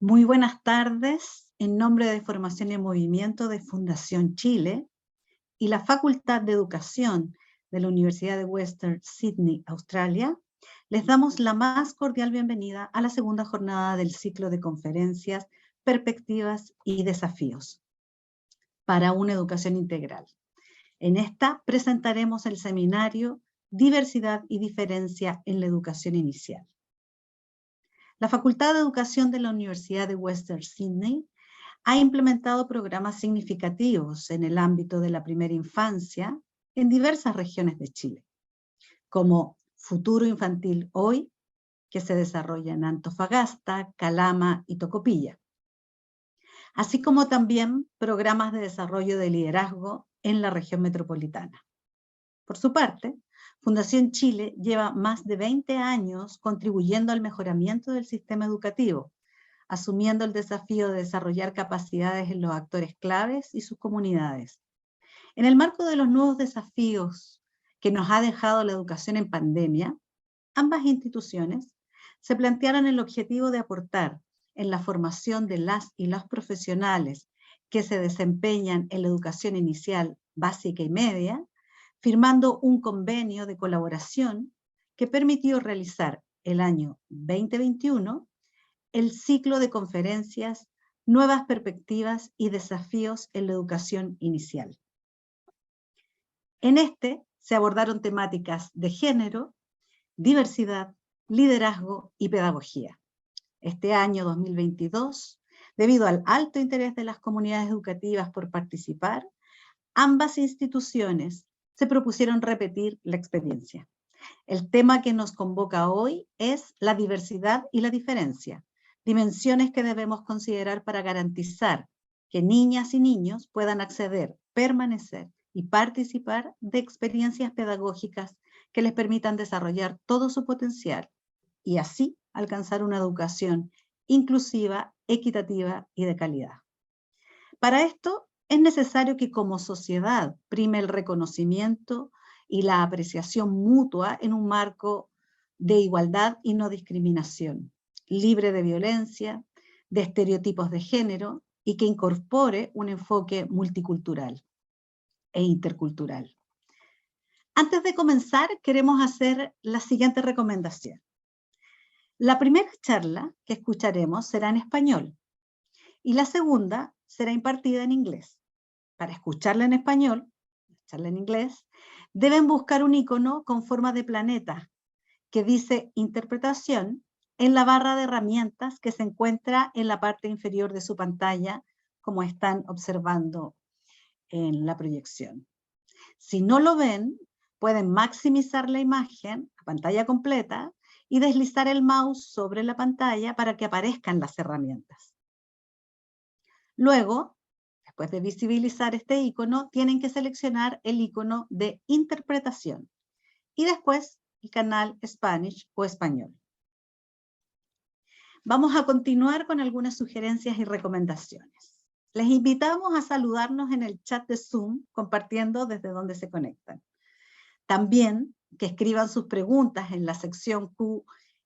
Muy buenas tardes. En nombre de Formación y Movimiento de Fundación Chile y la Facultad de Educación de la Universidad de Western Sydney, Australia, les damos la más cordial bienvenida a la segunda jornada del ciclo de conferencias, perspectivas y desafíos para una educación integral. En esta presentaremos el seminario Diversidad y Diferencia en la Educación Inicial. La Facultad de Educación de la Universidad de Western Sydney ha implementado programas significativos en el ámbito de la primera infancia en diversas regiones de Chile, como Futuro Infantil Hoy, que se desarrolla en Antofagasta, Calama y Tocopilla, así como también programas de desarrollo de liderazgo en la región metropolitana. Por su parte, Fundación Chile lleva más de 20 años contribuyendo al mejoramiento del sistema educativo, asumiendo el desafío de desarrollar capacidades en los actores claves y sus comunidades. En el marco de los nuevos desafíos que nos ha dejado la educación en pandemia, ambas instituciones se plantearon el objetivo de aportar en la formación de las y los profesionales que se desempeñan en la educación inicial, básica y media, firmando un convenio de colaboración que permitió realizar el año 2021 el ciclo de conferencias Nuevas Perspectivas y Desafíos en la Educación Inicial. En este se abordaron temáticas de género, diversidad, liderazgo y pedagogía. Este año 2022, debido al alto interés de las comunidades educativas por participar, ambas instituciones se propusieron repetir la experiencia. El tema que nos convoca hoy es la diversidad y la diferencia, dimensiones que debemos considerar para garantizar que niñas y niños puedan acceder, permanecer y participar de experiencias pedagógicas que les permitan desarrollar todo su potencial y así alcanzar una educación inclusiva, equitativa y de calidad. Para esto es necesario que como sociedad prime el reconocimiento y la apreciación mutua en un marco de igualdad y no discriminación, libre de violencia, de estereotipos de género y que incorpore un enfoque multicultural e intercultural. Antes de comenzar, queremos hacer la siguiente recomendación. La primera charla que escucharemos será en español y la segunda será impartida en inglés. Para escucharla en español, escucharla en inglés, deben buscar un icono con forma de planeta que dice interpretación en la barra de herramientas que se encuentra en la parte inferior de su pantalla, como están observando en la proyección. Si no lo ven, pueden maximizar la imagen, la pantalla completa, y deslizar el mouse sobre la pantalla para que aparezcan las herramientas. Luego, después de visibilizar este icono, tienen que seleccionar el icono de interpretación y después el canal Spanish o español. Vamos a continuar con algunas sugerencias y recomendaciones. Les invitamos a saludarnos en el chat de Zoom, compartiendo desde donde se conectan. También que escriban sus preguntas en la sección Q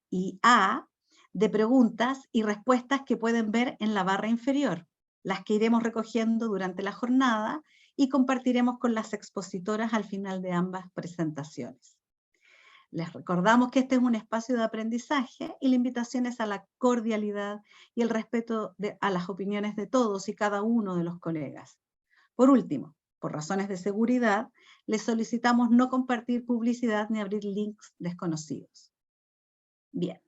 y A de preguntas y respuestas que pueden ver en la barra inferior, las que iremos recogiendo durante la jornada y compartiremos con las expositoras al final de ambas presentaciones. Les recordamos que este es un espacio de aprendizaje y la invitación es a la cordialidad y el respeto a las opiniones de todos y cada uno de los colegas. Por último, por razones de seguridad, les solicitamos no compartir publicidad ni abrir links desconocidos. Bien,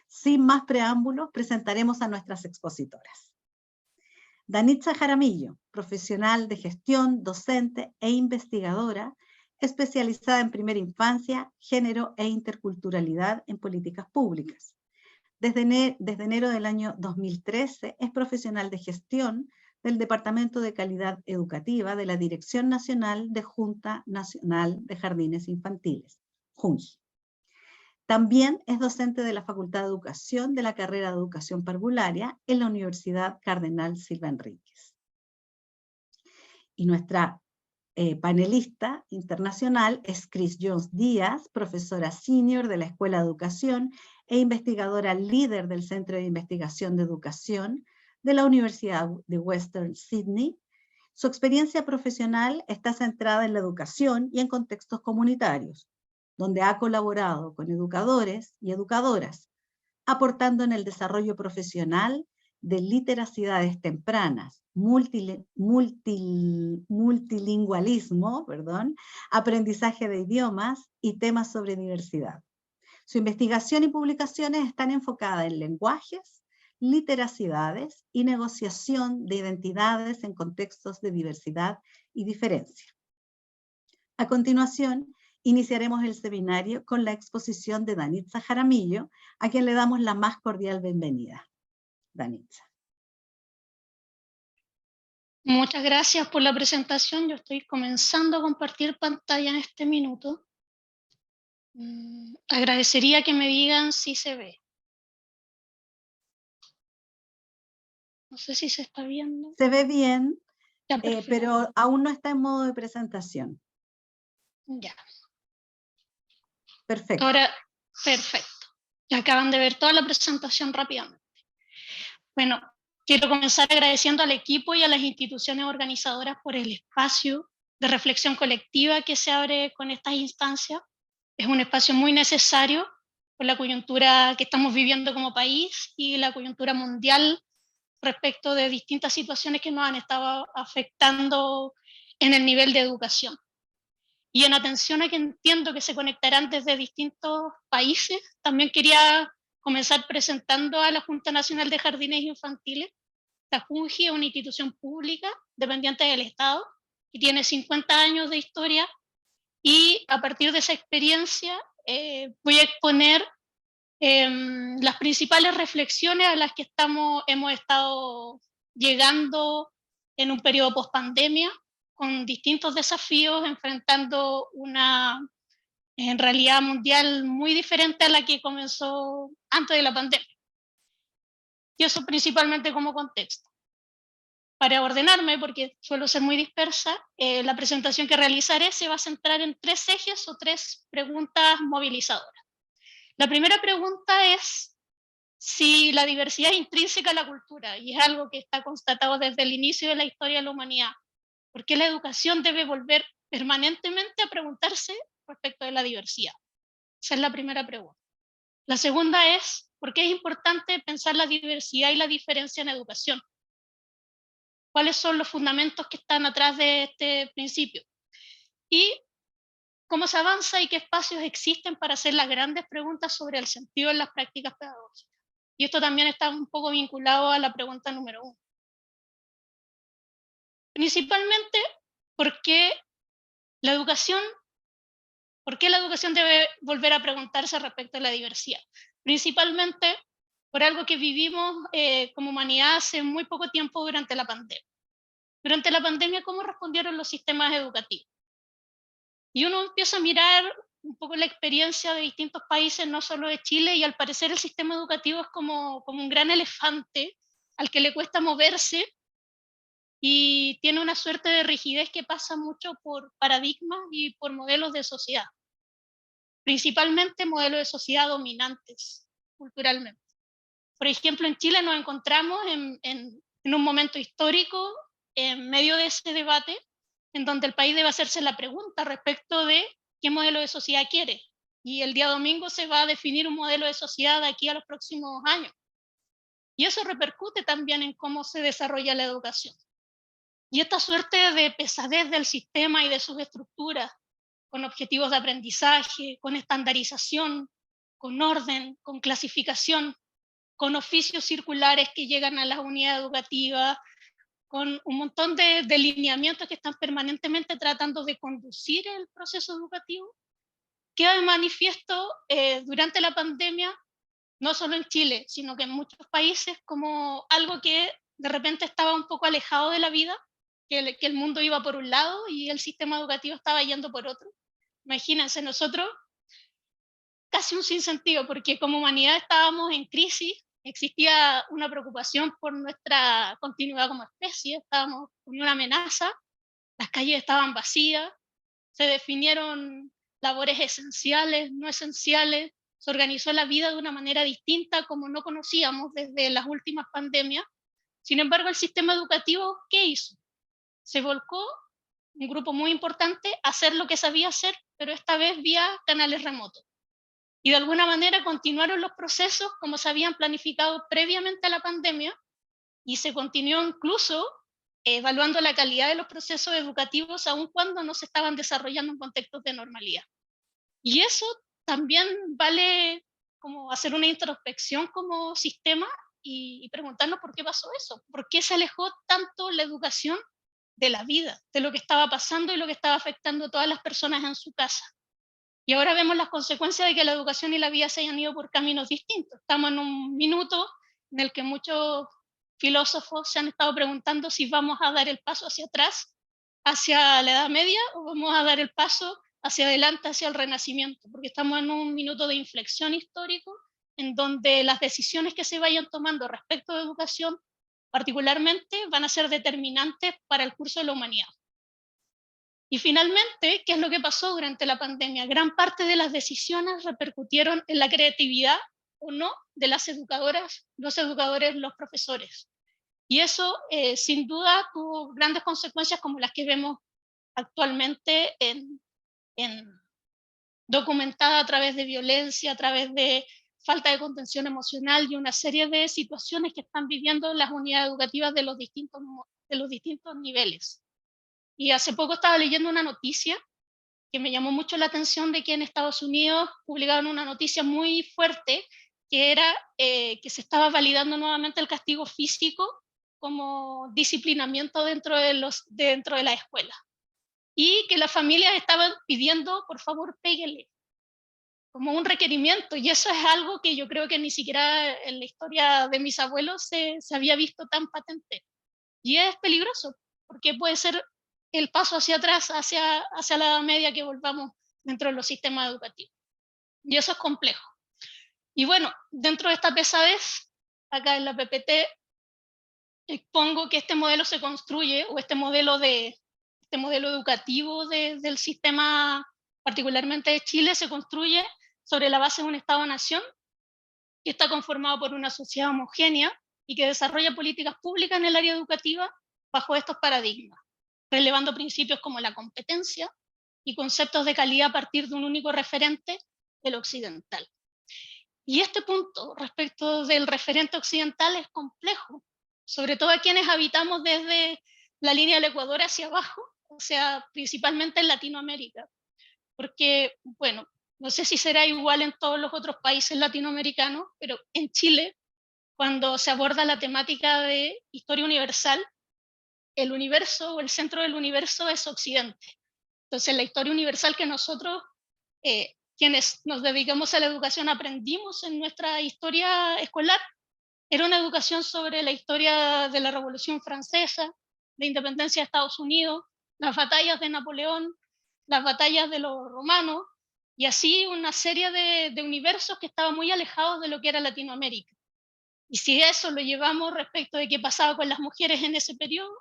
sin más preámbulos, presentaremos a nuestras expositoras. Danitza Jaramillo, profesional de gestión, docente e investigadora, especializada en primera infancia, género e interculturalidad en políticas públicas. Desde enero del año 2013 es profesional de gestión del Departamento de Calidad Educativa de la Dirección Nacional de Junta Nacional de Jardines Infantiles, JUNJ. También es docente de la Facultad de Educación de la carrera de Educación Parvularia en la Universidad Cardenal Silva Enríquez. Y nuestra panelista internacional es Chris Jones Díaz, profesora senior de la Escuela de Educación e investigadora líder del Centro de Investigación de Educación de la Universidad de Western Sydney. Su experiencia profesional está centrada en la educación y en contextos comunitarios, donde ha colaborado con educadores y educadoras, aportando en el desarrollo profesional de literacidades tempranas, multilingualismo, aprendizaje de idiomas y temas sobre diversidad. Su investigación y publicaciones están enfocadas en lenguajes, literacidades y negociación de identidades en contextos de diversidad y diferencia. A continuación, iniciaremos el seminario con la exposición de Danitza Jaramillo, a quien le damos la más cordial bienvenida. Danitza. Muchas gracias por la presentación. Yo estoy comenzando a compartir pantalla en este minuto. Agradecería que me digan si se ve. No sé si se está viendo. Se ve bien, Ya, pero aún no está en modo de presentación. Ya. Perfecto. Ahora, perfecto. Ya acaban de ver toda la presentación rápidamente. Bueno, quiero comenzar agradeciendo al equipo y a las instituciones organizadoras por el espacio de reflexión colectiva que se abre con estas instancias. Es un espacio muy necesario por la coyuntura que estamos viviendo como país y la coyuntura mundial respecto de distintas situaciones que nos han estado afectando en el nivel de educación. Y en atención a que entiendo que se conectarán desde distintos países, también quería comenzar presentando a la Junta Nacional de Jardines Infantiles. La JUNJI es una institución pública dependiente del Estado que tiene 50 años de historia, y a partir de esa experiencia voy a exponer las principales reflexiones a las que hemos estado llegando en un periodo post-pandemia, con distintos desafíos, enfrentando una en realidad mundial muy diferente a la que comenzó antes de la pandemia. Y eso principalmente como contexto. Para ordenarme, porque suelo ser muy dispersa, la presentación que realizaré se va a centrar en 3 ejes o 3 preguntas movilizadoras. La primera pregunta es si la diversidad es intrínseca a la cultura, y es algo que está constatado desde el inicio de la historia de la humanidad. ¿Por qué la educación debe volver permanentemente a preguntarse respecto de la diversidad? Esa es la primera pregunta. La segunda es, ¿por qué es importante pensar la diversidad y la diferencia en educación? ¿Cuáles son los fundamentos que están atrás de este principio? Y cómo se avanza y qué espacios existen para hacer las grandes preguntas sobre el sentido en las prácticas pedagógicas. Y esto también está un poco vinculado a la pregunta número 1. Principalmente, ¿por qué la educación debe volver a preguntarse respecto a la diversidad? Principalmente por algo que vivimos como humanidad hace muy poco tiempo durante la pandemia. Durante la pandemia, ¿cómo respondieron los sistemas educativos? Y uno empieza a mirar un poco la experiencia de distintos países, no solo de Chile, y al parecer el sistema educativo es como un gran elefante al que le cuesta moverse y tiene una suerte de rigidez que pasa mucho por paradigmas y por modelos de sociedad, principalmente modelos de sociedad dominantes culturalmente. Por ejemplo, en Chile nos encontramos en un momento histórico en medio de ese debate, en donde el país debe hacerse la pregunta respecto de qué modelo de sociedad quiere. Y el día domingo se va a definir un modelo de sociedad de aquí a los próximos años. Y eso repercute también en cómo se desarrolla la educación. Y esta suerte de pesadez del sistema y de sus estructuras, con objetivos de aprendizaje, con estandarización, con orden, con clasificación, con oficios circulares que llegan a las unidades educativas, con un montón de lineamientos que están permanentemente tratando de conducir el proceso educativo, queda de manifiesto durante la pandemia, no solo en Chile, sino que en muchos países, como algo que de repente estaba un poco alejado de la vida, que el mundo iba por un lado y el sistema educativo estaba yendo por otro. Imagínense, nosotros casi un sinsentido, porque como humanidad estábamos en crisis, existía una preocupación por nuestra continuidad como especie, estábamos con una amenaza, las calles estaban vacías, se definieron labores esenciales, no esenciales, se organizó la vida de una manera distinta como no conocíamos desde las últimas pandemias. Sin embargo, el sistema educativo, ¿qué hizo? Se volcó, un grupo muy importante, a hacer lo que sabía hacer, pero esta vez vía canales remotos. Y de alguna manera continuaron los procesos como se habían planificado previamente a la pandemia, y se continuó incluso evaluando la calidad de los procesos educativos aun cuando no se estaban desarrollando en contextos de normalidad. Y eso también vale como hacer una introspección como sistema y preguntarnos por qué pasó eso, por qué se alejó tanto la educación de la vida, de lo que estaba pasando y lo que estaba afectando a todas las personas en su casa. Y ahora vemos las consecuencias de que la educación y la vida se hayan ido por caminos distintos. Estamos en un minuto en el que muchos filósofos se han estado preguntando si vamos a dar el paso hacia atrás, hacia la Edad Media, o vamos a dar el paso hacia adelante, hacia el Renacimiento, porque estamos en un minuto de inflexión histórico en donde las decisiones que se vayan tomando respecto de educación, particularmente, van a ser determinantes para el curso de la humanidad. Y finalmente, ¿qué es lo que pasó durante la pandemia? Gran parte de las decisiones repercutieron en la creatividad o no de las educadoras, los educadores, los profesores. Y eso, sin duda, tuvo grandes consecuencias como las que vemos actualmente documentada a través de violencia, a través de falta de contención emocional y una serie de situaciones que están viviendo las unidades educativas de los distintos niveles. Y hace poco estaba leyendo una noticia que me llamó mucho la atención de que en Estados Unidos publicaron una noticia muy fuerte que era que se estaba validando nuevamente el castigo físico como disciplinamiento dentro de la escuela. Y que las familias estaban pidiendo, por favor, péguenle, como un requerimiento. Y eso es algo que yo creo que ni siquiera en la historia de mis abuelos se había visto tan patente. Y es peligroso, porque puede ser el paso hacia atrás, hacia la Edad Media, que volvamos dentro de los sistemas educativos. Y eso es complejo. Y bueno, dentro de esta pesadez, acá en la PPT, expongo que este modelo se construye, o este modelo educativo del sistema, particularmente de Chile, se construye sobre la base de un Estado-nación que está conformado por una sociedad homogénea y que desarrolla políticas públicas en el área educativa bajo estos paradigmas, relevando principios como la competencia y conceptos de calidad a partir de un único referente, el occidental. Y este punto respecto del referente occidental es complejo, sobre todo a quienes habitamos desde la línea del Ecuador hacia abajo, o sea, principalmente en Latinoamérica. Porque, bueno, no sé si será igual en todos los otros países latinoamericanos, pero en Chile, cuando se aborda la temática de historia universal, el universo o el centro del universo es Occidente. Entonces, la historia universal que nosotros, quienes nos dedicamos a la educación, aprendimos en nuestra historia escolar, era una educación sobre la historia de la Revolución Francesa, la independencia de Estados Unidos, las batallas de Napoleón, las batallas de los romanos, y así una serie de universos que estaban muy alejados de lo que era Latinoamérica. Y si eso lo llevamos respecto de qué pasaba con las mujeres en ese periodo,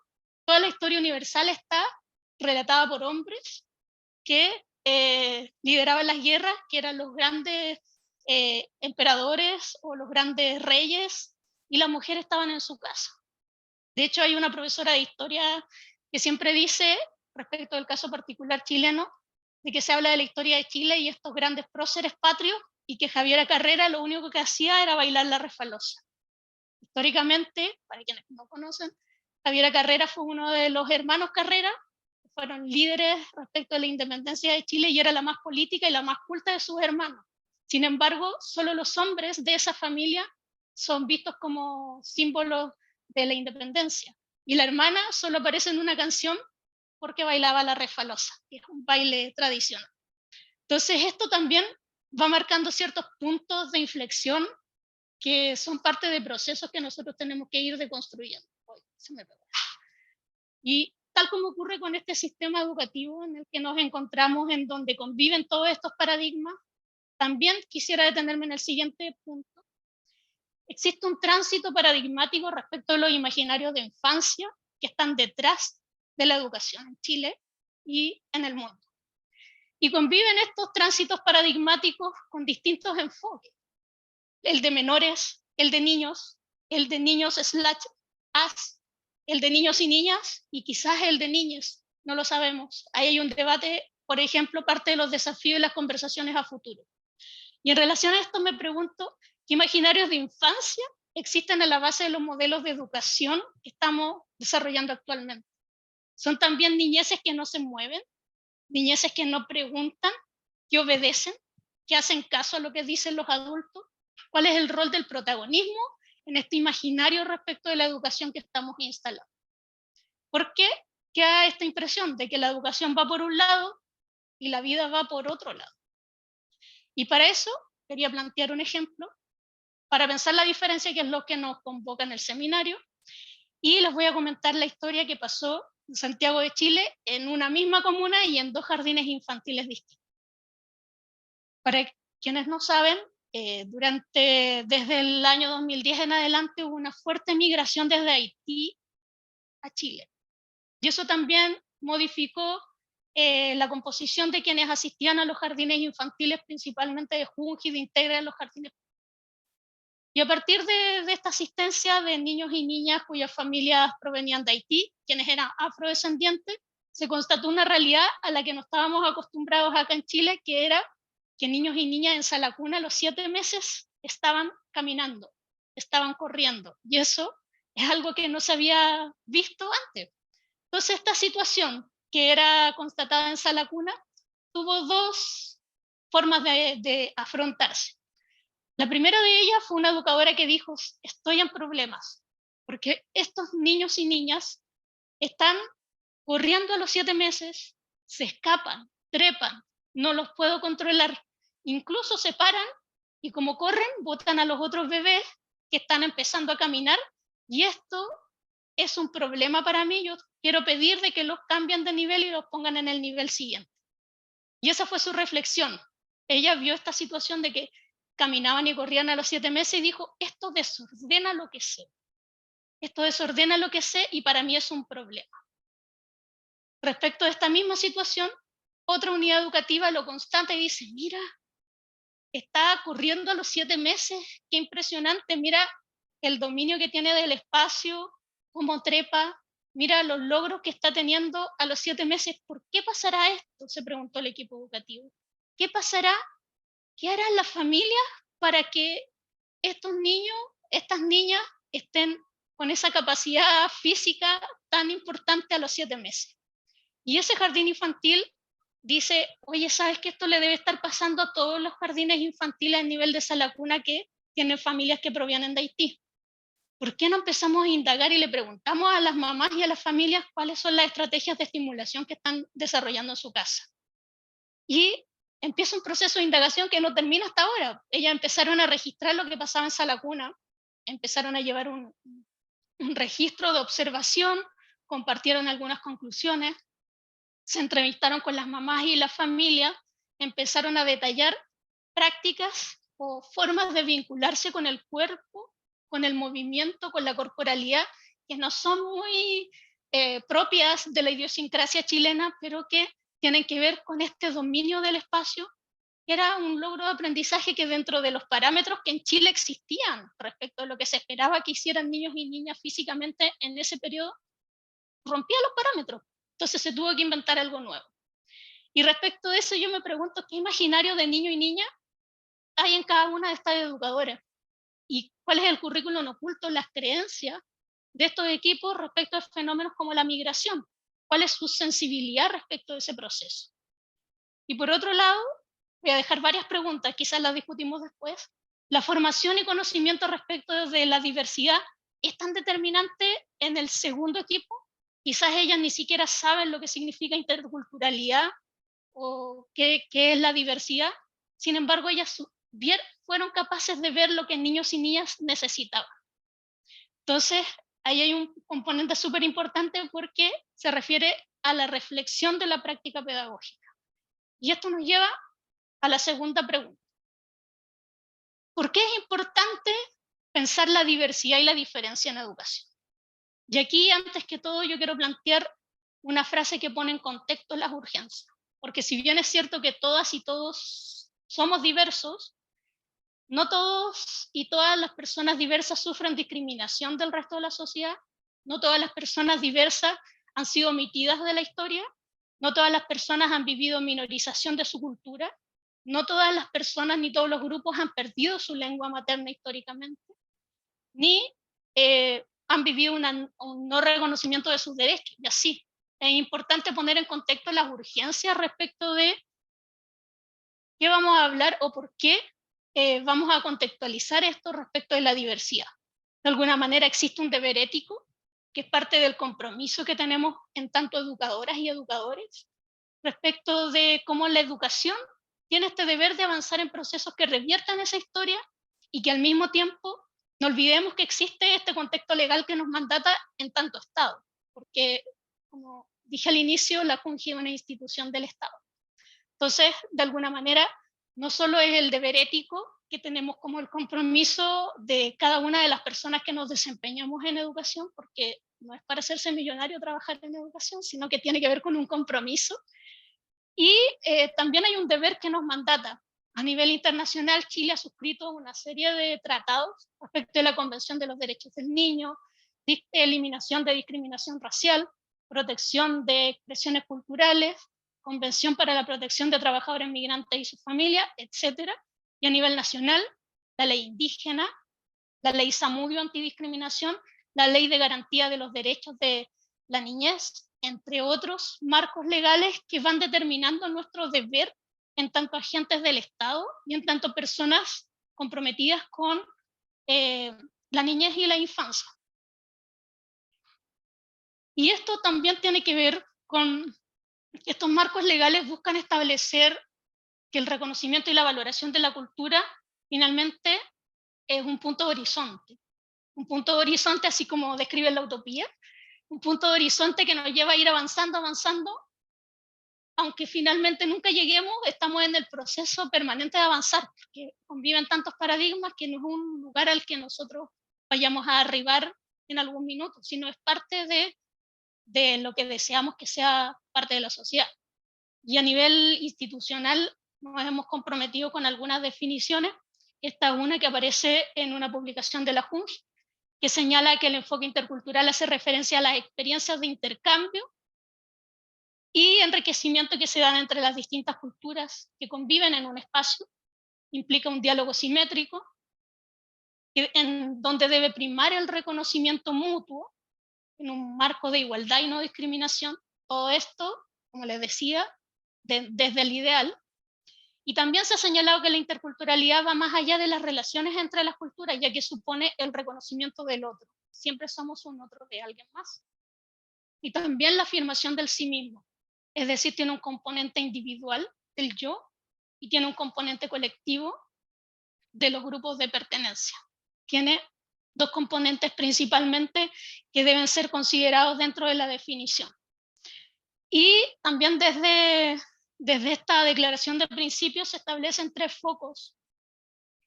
toda la historia universal está relatada por hombres que lideraban las guerras, que eran los grandes emperadores o los grandes reyes, y las mujeres estaban en su casa. De hecho, hay una profesora de historia que siempre dice, respecto del caso particular chileno, de que se habla de la historia de Chile y estos grandes próceres patrios, y que Javiera Carrera lo único que hacía era bailar la refalosa. Históricamente, para quienes no conocen, Javiera Carrera fue uno de los hermanos Carrera, que fueron líderes respecto a la independencia de Chile y era la más política y la más culta de sus hermanos. Sin embargo, solo los hombres de esa familia son vistos como símbolos de la independencia. Y la hermana solo aparece en una canción porque bailaba la refalosa, que es un baile tradicional. Entonces, esto también va marcando ciertos puntos de inflexión que son parte de procesos que nosotros tenemos que ir deconstruyendo. Y tal como ocurre con este sistema educativo en el que nos encontramos, en donde conviven todos estos paradigmas, también quisiera detenerme en el siguiente punto. Existe un tránsito paradigmático respecto a los imaginarios de infancia que están detrás de la educación en Chile y en el mundo. Y conviven estos tránsitos paradigmáticos con distintos enfoques. El de menores, el de niños /as, el de niños y niñas, y quizás el de niñas, no lo sabemos. Ahí hay un debate, por ejemplo, parte de los desafíos y las conversaciones a futuro. Y en relación a esto me pregunto, ¿qué imaginarios de infancia existen en la base de los modelos de educación que estamos desarrollando actualmente? ¿Son también niñeces que no se mueven? ¿Niñeces que no preguntan, que obedecen, que hacen caso a lo que dicen los adultos? ¿Cuál es el rol del protagonismo en este imaginario respecto de la educación que estamos instalando? ¿Por qué queda esta impresión de que la educación va por un lado y la vida va por otro lado? Y para eso quería plantear un ejemplo para pensar la diferencia, que es lo que nos convoca en el seminario, y les voy a comentar la historia que pasó en Santiago de Chile, en una misma comuna y en 2 jardines infantiles distintos. Para quienes no saben, desde el año 2010 en adelante hubo una fuerte migración desde Haití a Chile. Y eso también modificó la composición de quienes asistían a los jardines infantiles, principalmente de Junji, de Integra, en los jardines. Y a partir de esta asistencia de niños y niñas cuyas familias provenían de Haití, quienes eran afrodescendientes, se constató una realidad a la que no estábamos acostumbrados acá en Chile, que era que niños y niñas en sala cuna a los 7 meses estaban caminando, estaban corriendo. Y eso es algo que no se había visto antes. Entonces, esta situación que era constatada en sala cuna tuvo 2 formas de afrontarse. La primera de ellas fue una educadora que dijo: estoy en problemas, porque estos niños y niñas están corriendo a los 7 meses, se escapan, trepan, no los puedo controlar, incluso se paran y como corren, botan a los otros bebés que están empezando a caminar, y esto es un problema para mí. Yo quiero pedir de que los cambien de nivel y los pongan en el nivel siguiente. Y esa fue su reflexión. Ella vio esta situación de que caminaban y corrían a los 7 meses y dijo: esto desordena lo que sé. Esto desordena lo que sé y para mí es un problema. Respecto a esta misma situación, otra unidad educativa lo constata y dice: mira, está corriendo a los 7 meses, qué impresionante, mira el dominio que tiene del espacio, cómo trepa, mira los logros que está teniendo a los 7 meses. ¿Por qué pasará esto?, se preguntó el equipo educativo. ¿Qué pasará? ¿Qué harán las familias para que estos niños, estas niñas estén con esa capacidad física tan importante a los 7 meses? Y ese jardín infantil dice: oye, ¿sabes que esto le debe estar pasando a todos los jardines infantiles a nivel de sala cuna que tienen familias que provienen de Haití? ¿Por qué no empezamos a indagar y le preguntamos a las mamás y a las familias cuáles son las estrategias de estimulación que están desarrollando en su casa? Y empieza un proceso de indagación que no termina hasta ahora. Ellas empezaron a registrar lo que pasaba en sala cuna, empezaron a llevar un registro de observación, compartieron algunas conclusiones, se entrevistaron con las mamás y las familias, empezaron a detallar prácticas o formas de vincularse con el cuerpo, con el movimiento, con la corporalidad, que no son muy propias de la idiosincrasia chilena, pero que tienen que ver con este dominio del espacio, que era un logro de aprendizaje que dentro de los parámetros que en Chile existían respecto a lo que se esperaba que hicieran niños y niñas físicamente en ese periodo, rompía los parámetros. Entonces se tuvo que inventar algo nuevo. Y respecto de eso yo me pregunto: ¿qué imaginario de niño y niña hay en cada una de estas educadoras? ¿Y cuál es el currículum oculto, las creencias de estos equipos respecto a fenómenos como la migración? ¿Cuál es su sensibilidad respecto de ese proceso? Y por otro lado, voy a dejar varias preguntas, quizás las discutimos después. ¿La formación y conocimiento respecto de la diversidad es tan determinante en el segundo equipo? Quizás ellas ni siquiera saben lo que significa interculturalidad o qué es la diversidad. Sin embargo, ellas fueron capaces de ver lo que niños y niñas necesitaban. Entonces, ahí hay un componente súper importante porque se refiere a la reflexión de la práctica pedagógica. Y esto nos lleva a la segunda pregunta. ¿Por qué es importante pensar la diversidad y la diferencia en educación? Y aquí, antes que todo, yo quiero plantear una frase que pone en contexto las urgencias. porque si bien es cierto que todas y todos somos diversos, no todos y todas las personas diversas sufren discriminación del resto de la sociedad, no todas las personas diversas han sido omitidas de la historia, no todas las personas han vivido minorización de su cultura, no todas las personas ni todos los grupos han perdido su lengua materna históricamente, ni han vivido un no reconocimiento de sus derechos, y así. Es importante poner en contexto las urgencias respecto de qué vamos a hablar o por qué vamos a contextualizar esto respecto de la diversidad. De alguna manera existe un deber ético, que es parte del compromiso que tenemos en tanto educadoras y educadores, respecto de cómo la educación tiene este deber de avanzar en procesos que reviertan esa historia y que al mismo tiempo no olvidemos que existe este contexto legal que nos mandata en tanto Estado, porque, como dije al inicio, la CUNGI es una institución del Estado. Entonces, de alguna manera, no solo es el deber ético que tenemos como el compromiso de cada una de las personas que nos desempeñamos en educación, porque no es para hacerse millonario trabajar en educación, sino que tiene que ver con un compromiso. Y también hay un deber que nos mandata. A nivel internacional, Chile ha suscrito una serie de tratados respecto de la Convención de los Derechos del Niño, eliminación de discriminación racial, protección de expresiones culturales, Convención para la Protección de Trabajadores Migrantes y sus familias, etc. Y a nivel nacional, la ley indígena, la ley Zamudio antidiscriminación, la ley de garantía de los derechos de la niñez, entre otros marcos legales que van determinando nuestro deber en tanto agentes del Estado y en tanto personas comprometidas con la niñez y la infancia. Y esto también tiene que ver con estos marcos legales buscan establecer que el reconocimiento y la valoración de la cultura finalmente es un punto de horizonte. Un punto de horizonte, así como describe la utopía, un punto de horizonte que nos lleva a ir avanzando, aunque finalmente nunca lleguemos, estamos en el proceso permanente de avanzar, porque conviven tantos paradigmas que no es un lugar al que nosotros vayamos a arribar en algún minuto, sino es parte de lo que deseamos que sea parte de la sociedad. Y a nivel institucional nos hemos comprometido con algunas definiciones. Esta es una que aparece en una publicación de la JUNG, que señala que el enfoque intercultural hace referencia a las experiencias de intercambio y enriquecimiento que se dan entre las distintas culturas que conviven en un espacio. Implica un diálogo simétrico, en donde debe primar el reconocimiento mutuo en un marco de igualdad y no discriminación. Todo esto, como les decía, desde el ideal. Y también se ha señalado que la interculturalidad va más allá de las relaciones entre las culturas, ya que supone el reconocimiento del otro. Siempre somos un otro de alguien más. Y también la afirmación del sí mismo. Es decir, tiene un componente individual del yo y tiene un componente colectivo de los grupos de pertenencia. Tiene dos componentes principalmente que deben ser considerados dentro de la definición. Y también desde esta declaración de principios se establecen tres focos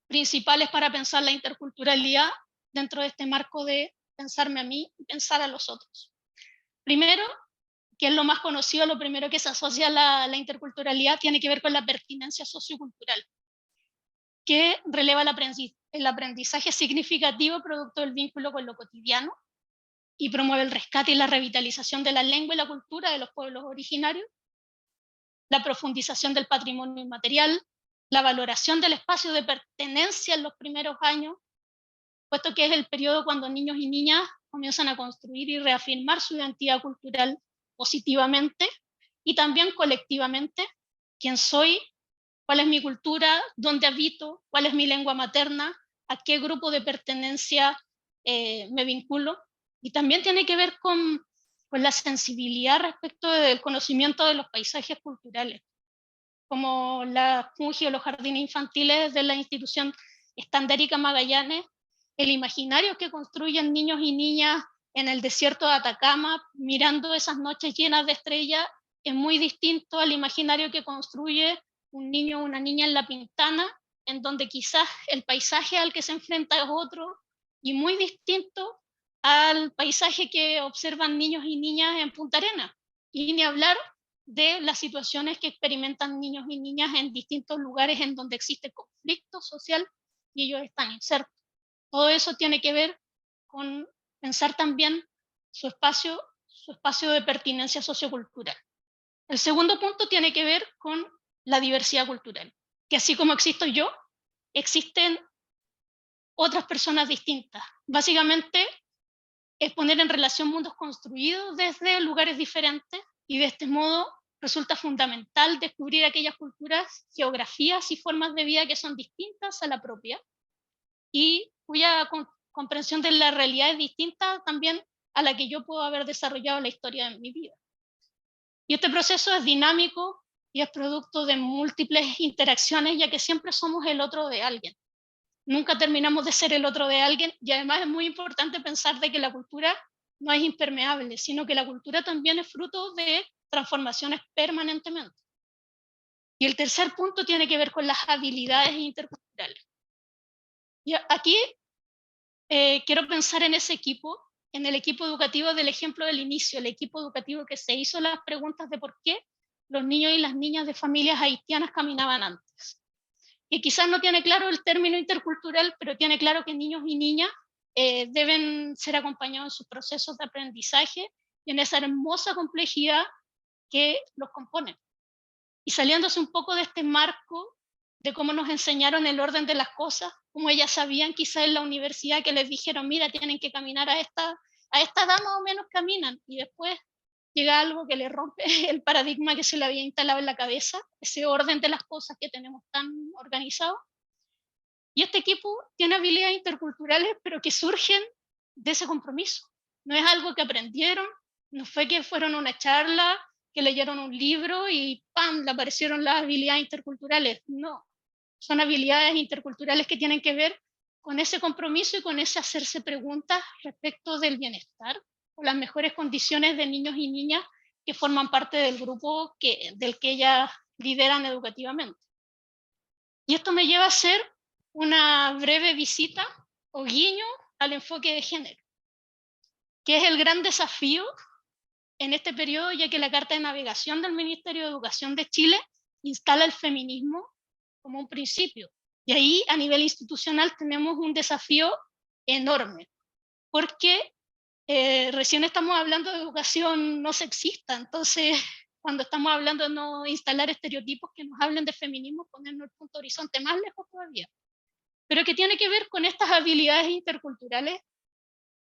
principales para pensar la interculturalidad dentro de este marco de pensarme a mí y pensar a los otros. Primero, que es lo más conocido, lo primero que se asocia a la interculturalidad tiene que ver con la pertinencia sociocultural, que releva el aprendizaje significativo producto del vínculo con lo cotidiano y promueve el rescate y la revitalización de la lengua y la cultura de los pueblos originarios, la profundización del patrimonio inmaterial, la valoración del espacio de pertenencia en los primeros años, puesto que es el periodo cuando niños y niñas comienzan a construir y reafirmar su identidad cultural positivamente y también colectivamente, quién soy, cuál es mi cultura, dónde habito, cuál es mi lengua materna, a qué grupo de pertenencia me vinculo. Y también tiene que ver con la sensibilidad respecto del conocimiento de los paisajes culturales, como la FUNGI o los jardines infantiles de la institución Estandérica Magallanes, el imaginario que construyen niños y niñas en el desierto de Atacama, mirando esas noches llenas de estrellas, es muy distinto al imaginario que construye un niño o una niña en La Pintana, en donde quizás el paisaje al que se enfrenta es otro, y muy distinto al paisaje que observan niños y niñas en Punta Arenas. Y ni hablar de las situaciones que experimentan niños y niñas en distintos lugares en donde existe conflicto social y ellos están insertos. Todo eso tiene que ver con pensar también su espacio de pertinencia sociocultural. El segundo punto tiene que ver con la diversidad cultural, que así como existo yo, existen otras personas distintas. Básicamente es poner en relación mundos construidos desde lugares diferentes y de este modo resulta fundamental descubrir aquellas culturas, geografías y formas de vida que son distintas a la propia y cuya comprensión de la realidad es distinta también a la que yo puedo haber desarrollado la historia de mi vida. Y este proceso es dinámico y es producto de múltiples interacciones, ya que siempre somos el otro de alguien. Nunca terminamos de ser el otro de alguien y además es muy importante pensar de que la cultura no es impermeable, sino que la cultura también es fruto de transformaciones permanentemente. Y el tercer punto tiene que ver con las habilidades interculturales. Y aquí quiero pensar en ese equipo, en el equipo educativo del ejemplo del inicio, el equipo educativo que se hizo las preguntas de por qué los niños y las niñas de familias haitianas caminaban antes. Y quizás no tiene claro el término intercultural, pero tiene claro que niños y niñas deben ser acompañados en sus procesos de aprendizaje y en esa hermosa complejidad que los compone. Y saliéndose un poco de este marco de cómo nos enseñaron el orden de las cosas, como ellas sabían quizás en la universidad que les dijeron, mira, tienen que caminar a esta edad más o menos caminan, y después llega algo que le rompe el paradigma que se le había instalado en la cabeza, ese orden de las cosas que tenemos tan organizado. Y este equipo tiene habilidades interculturales, pero que surgen de ese compromiso. No es algo que aprendieron, no fue que fueron a una charla, que leyeron un libro y ¡pam!, le aparecieron las habilidades interculturales. No, son habilidades interculturales que tienen que ver con ese compromiso y con ese hacerse preguntas respecto del bienestar o las mejores condiciones de niños y niñas que forman parte del grupo del que ellas lideran educativamente. Y esto me lleva a hacer una breve visita o guiño al enfoque de género, que es el gran desafío en este periodo, ya que la Carta de Navegación del Ministerio de Educación de Chile instala el feminismo como un principio. Y ahí, a nivel institucional, tenemos un desafío enorme, porque recién estamos hablando de educación no sexista, entonces cuando estamos hablando de no instalar estereotipos que nos hablen de feminismo, ponernos el punto de horizonte más lejos todavía, pero que tiene que ver con estas habilidades interculturales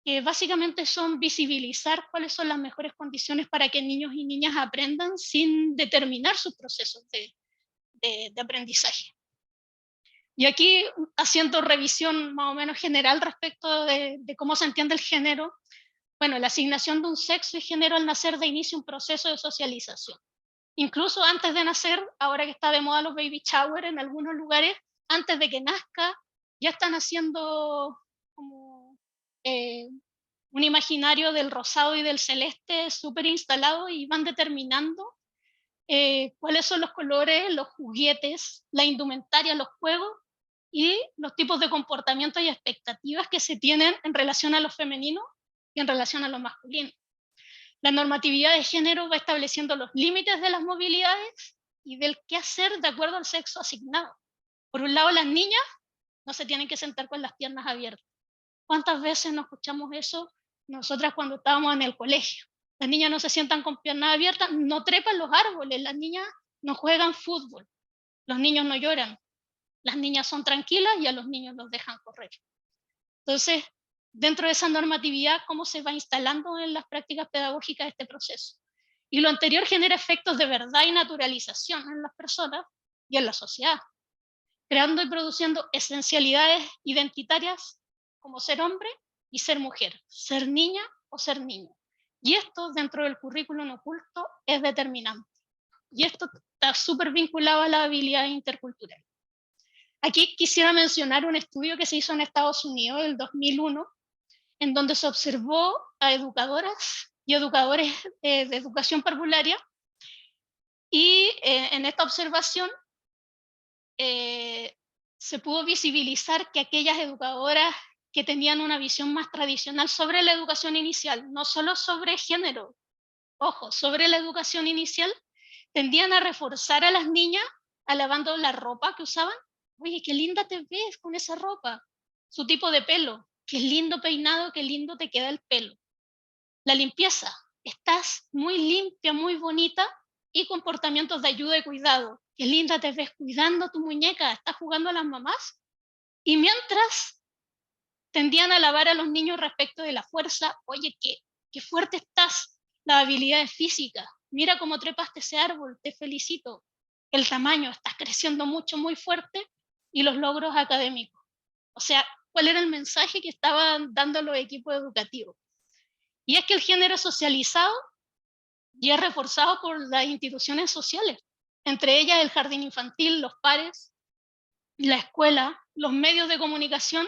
que básicamente son visibilizar cuáles son las mejores condiciones para que niños y niñas aprendan sin determinar sus procesos de aprendizaje. Y aquí, haciendo revisión más o menos general respecto de cómo se entiende el género, bueno, la asignación de un sexo y género al nacer da inicio a un proceso de socialización. Incluso antes de nacer, ahora que está de moda los baby shower en algunos lugares, antes de que nazca, ya están haciendo como un imaginario del rosado y del celeste súper instalado y van determinando cuáles son los colores, los juguetes, la indumentaria, los juegos y los tipos de comportamientos y expectativas que se tienen en relación a lo femenino y en relación a lo masculino. La normatividad de género va estableciendo los límites de las movilidades y del qué hacer de acuerdo al sexo asignado. Por un lado, las niñas no se tienen que sentar con las piernas abiertas. ¿Cuántas veces nos escuchamos eso nosotras cuando estábamos en el colegio? Las niñas no se sientan con piernas abiertas, no trepan los árboles, las niñas no juegan fútbol, los niños no lloran, las niñas son tranquilas y a los niños los dejan correr. Entonces, dentro de esa normatividad, ¿cómo se va instalando en las prácticas pedagógicas este proceso? Y lo anterior genera efectos de verdad y naturalización en las personas y en la sociedad, creando y produciendo esencialidades identitarias como ser hombre y ser mujer, ser niña o ser niño. Y esto dentro del currículum oculto es determinante. Y esto está súper vinculado a la habilidad intercultural. Aquí quisiera mencionar un estudio que se hizo en Estados Unidos en el 2001, en donde se observó a educadoras y educadores de educación parvularia, y en esta observación se pudo visibilizar que aquellas educadoras que tenían una visión más tradicional sobre la educación inicial, no solo sobre género, ojo, sobre la educación inicial, tendían a reforzar a las niñas alabando la ropa que usaban. Oye, qué linda te ves con esa ropa. Su tipo de pelo, qué lindo peinado, qué lindo te queda el pelo. La limpieza, estás muy limpia, muy bonita. Y comportamientos de ayuda y cuidado. Qué linda te ves cuidando a tu muñeca, estás jugando a las mamás. Y mientras tendían a alabar a los niños respecto de la fuerza, oye, qué fuerte estás, las habilidades físicas, mira cómo trepaste ese árbol, te felicito, el tamaño, estás creciendo mucho, muy fuerte, y los logros académicos. O sea, ¿cuál era el mensaje que estaban dando los equipos educativos? Y es que el género es socializado y es reforzado por las instituciones sociales, entre ellas el jardín infantil, los pares, la escuela, los medios de comunicación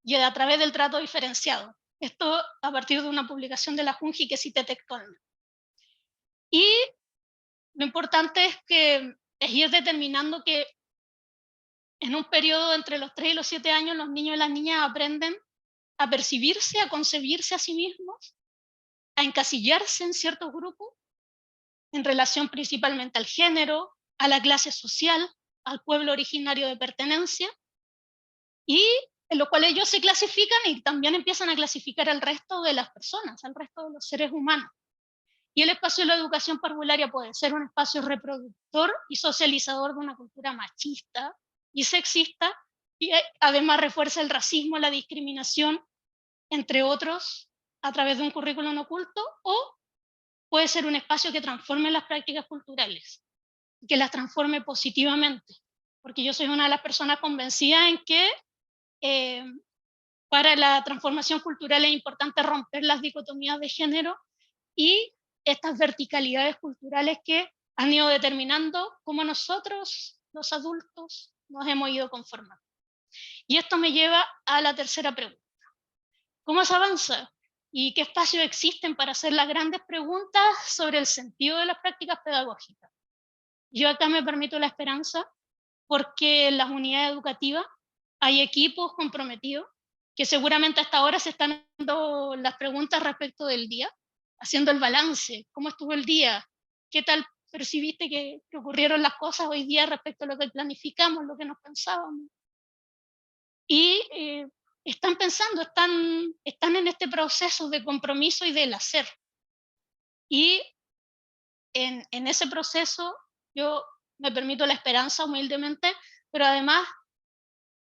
y a través del trato diferenciado. Esto a partir de una publicación de la Junji que cité textualmente. Y lo importante es que es ir determinando que en un periodo entre los 3 y los 7 años los niños y las niñas aprenden a percibirse, a concebirse a sí mismos, a encasillarse en ciertos grupos en relación principalmente al género, a la clase social, al pueblo originario de pertenencia, y en lo cual ellos se clasifican y también empiezan a clasificar al resto de las personas, al resto de los seres humanos. Y el espacio de la educación parvularia puede ser un espacio reproductor y socializador de una cultura machista y sexista, y además refuerza el racismo, la discriminación, entre otros, a través de un currículum oculto, o puede ser un espacio que transforme las prácticas culturales, que las transforme positivamente, porque yo soy una de las personas convencidas en que eh, para la transformación cultural es importante romper las dicotomías de género y estas verticalidades culturales que han ido determinando cómo nosotros, los adultos, nos hemos ido conformando. Y esto me lleva a la tercera pregunta. ¿Cómo se avanza? ¿Y qué espacios existen para hacer las grandes preguntas sobre el sentido de las prácticas pedagógicas? Yo acá me permito la esperanza porque en las unidades educativas hay equipos comprometidos que seguramente hasta ahora se están dando las preguntas respecto del día, haciendo el balance, cómo estuvo el día, qué tal percibiste que ocurrieron las cosas hoy día respecto a lo que planificamos, lo que nos pensábamos. Y están pensando, están en este proceso de compromiso y del hacer. Y en ese proceso yo me permito la esperanza humildemente, pero además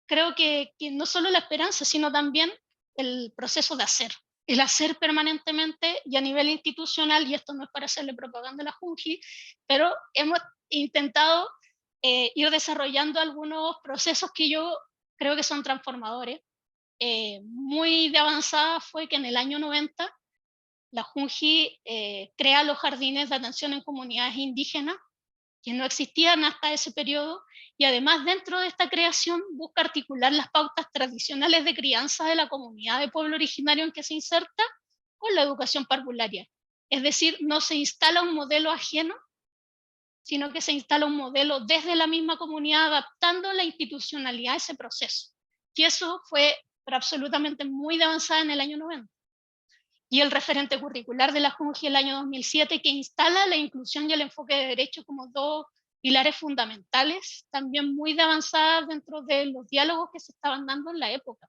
creo que no solo la esperanza, sino también el proceso de hacer. El hacer permanentemente y a nivel institucional, y esto no es para hacerle propaganda a la Junji, pero hemos intentado ir desarrollando algunos procesos que yo creo que son transformadores. Muy de avanzada fue que en el año 90 la Junji crea los jardines de atención en comunidades indígenas, que no existían hasta ese periodo, y además dentro de esta creación busca articular las pautas tradicionales de crianza de la comunidad de pueblo originario en que se inserta con la educación parvularia. Es decir, no se instala un modelo ajeno, sino que se instala un modelo desde la misma comunidad adaptando la institucionalidad a ese proceso. Y eso fue pero absolutamente muy de avanzada en el año 90. Y el referente curricular de la Junji el año 2007, que instala la inclusión y el enfoque de derechos como dos pilares fundamentales, también muy de avanzada dentro de los diálogos que se estaban dando en la época.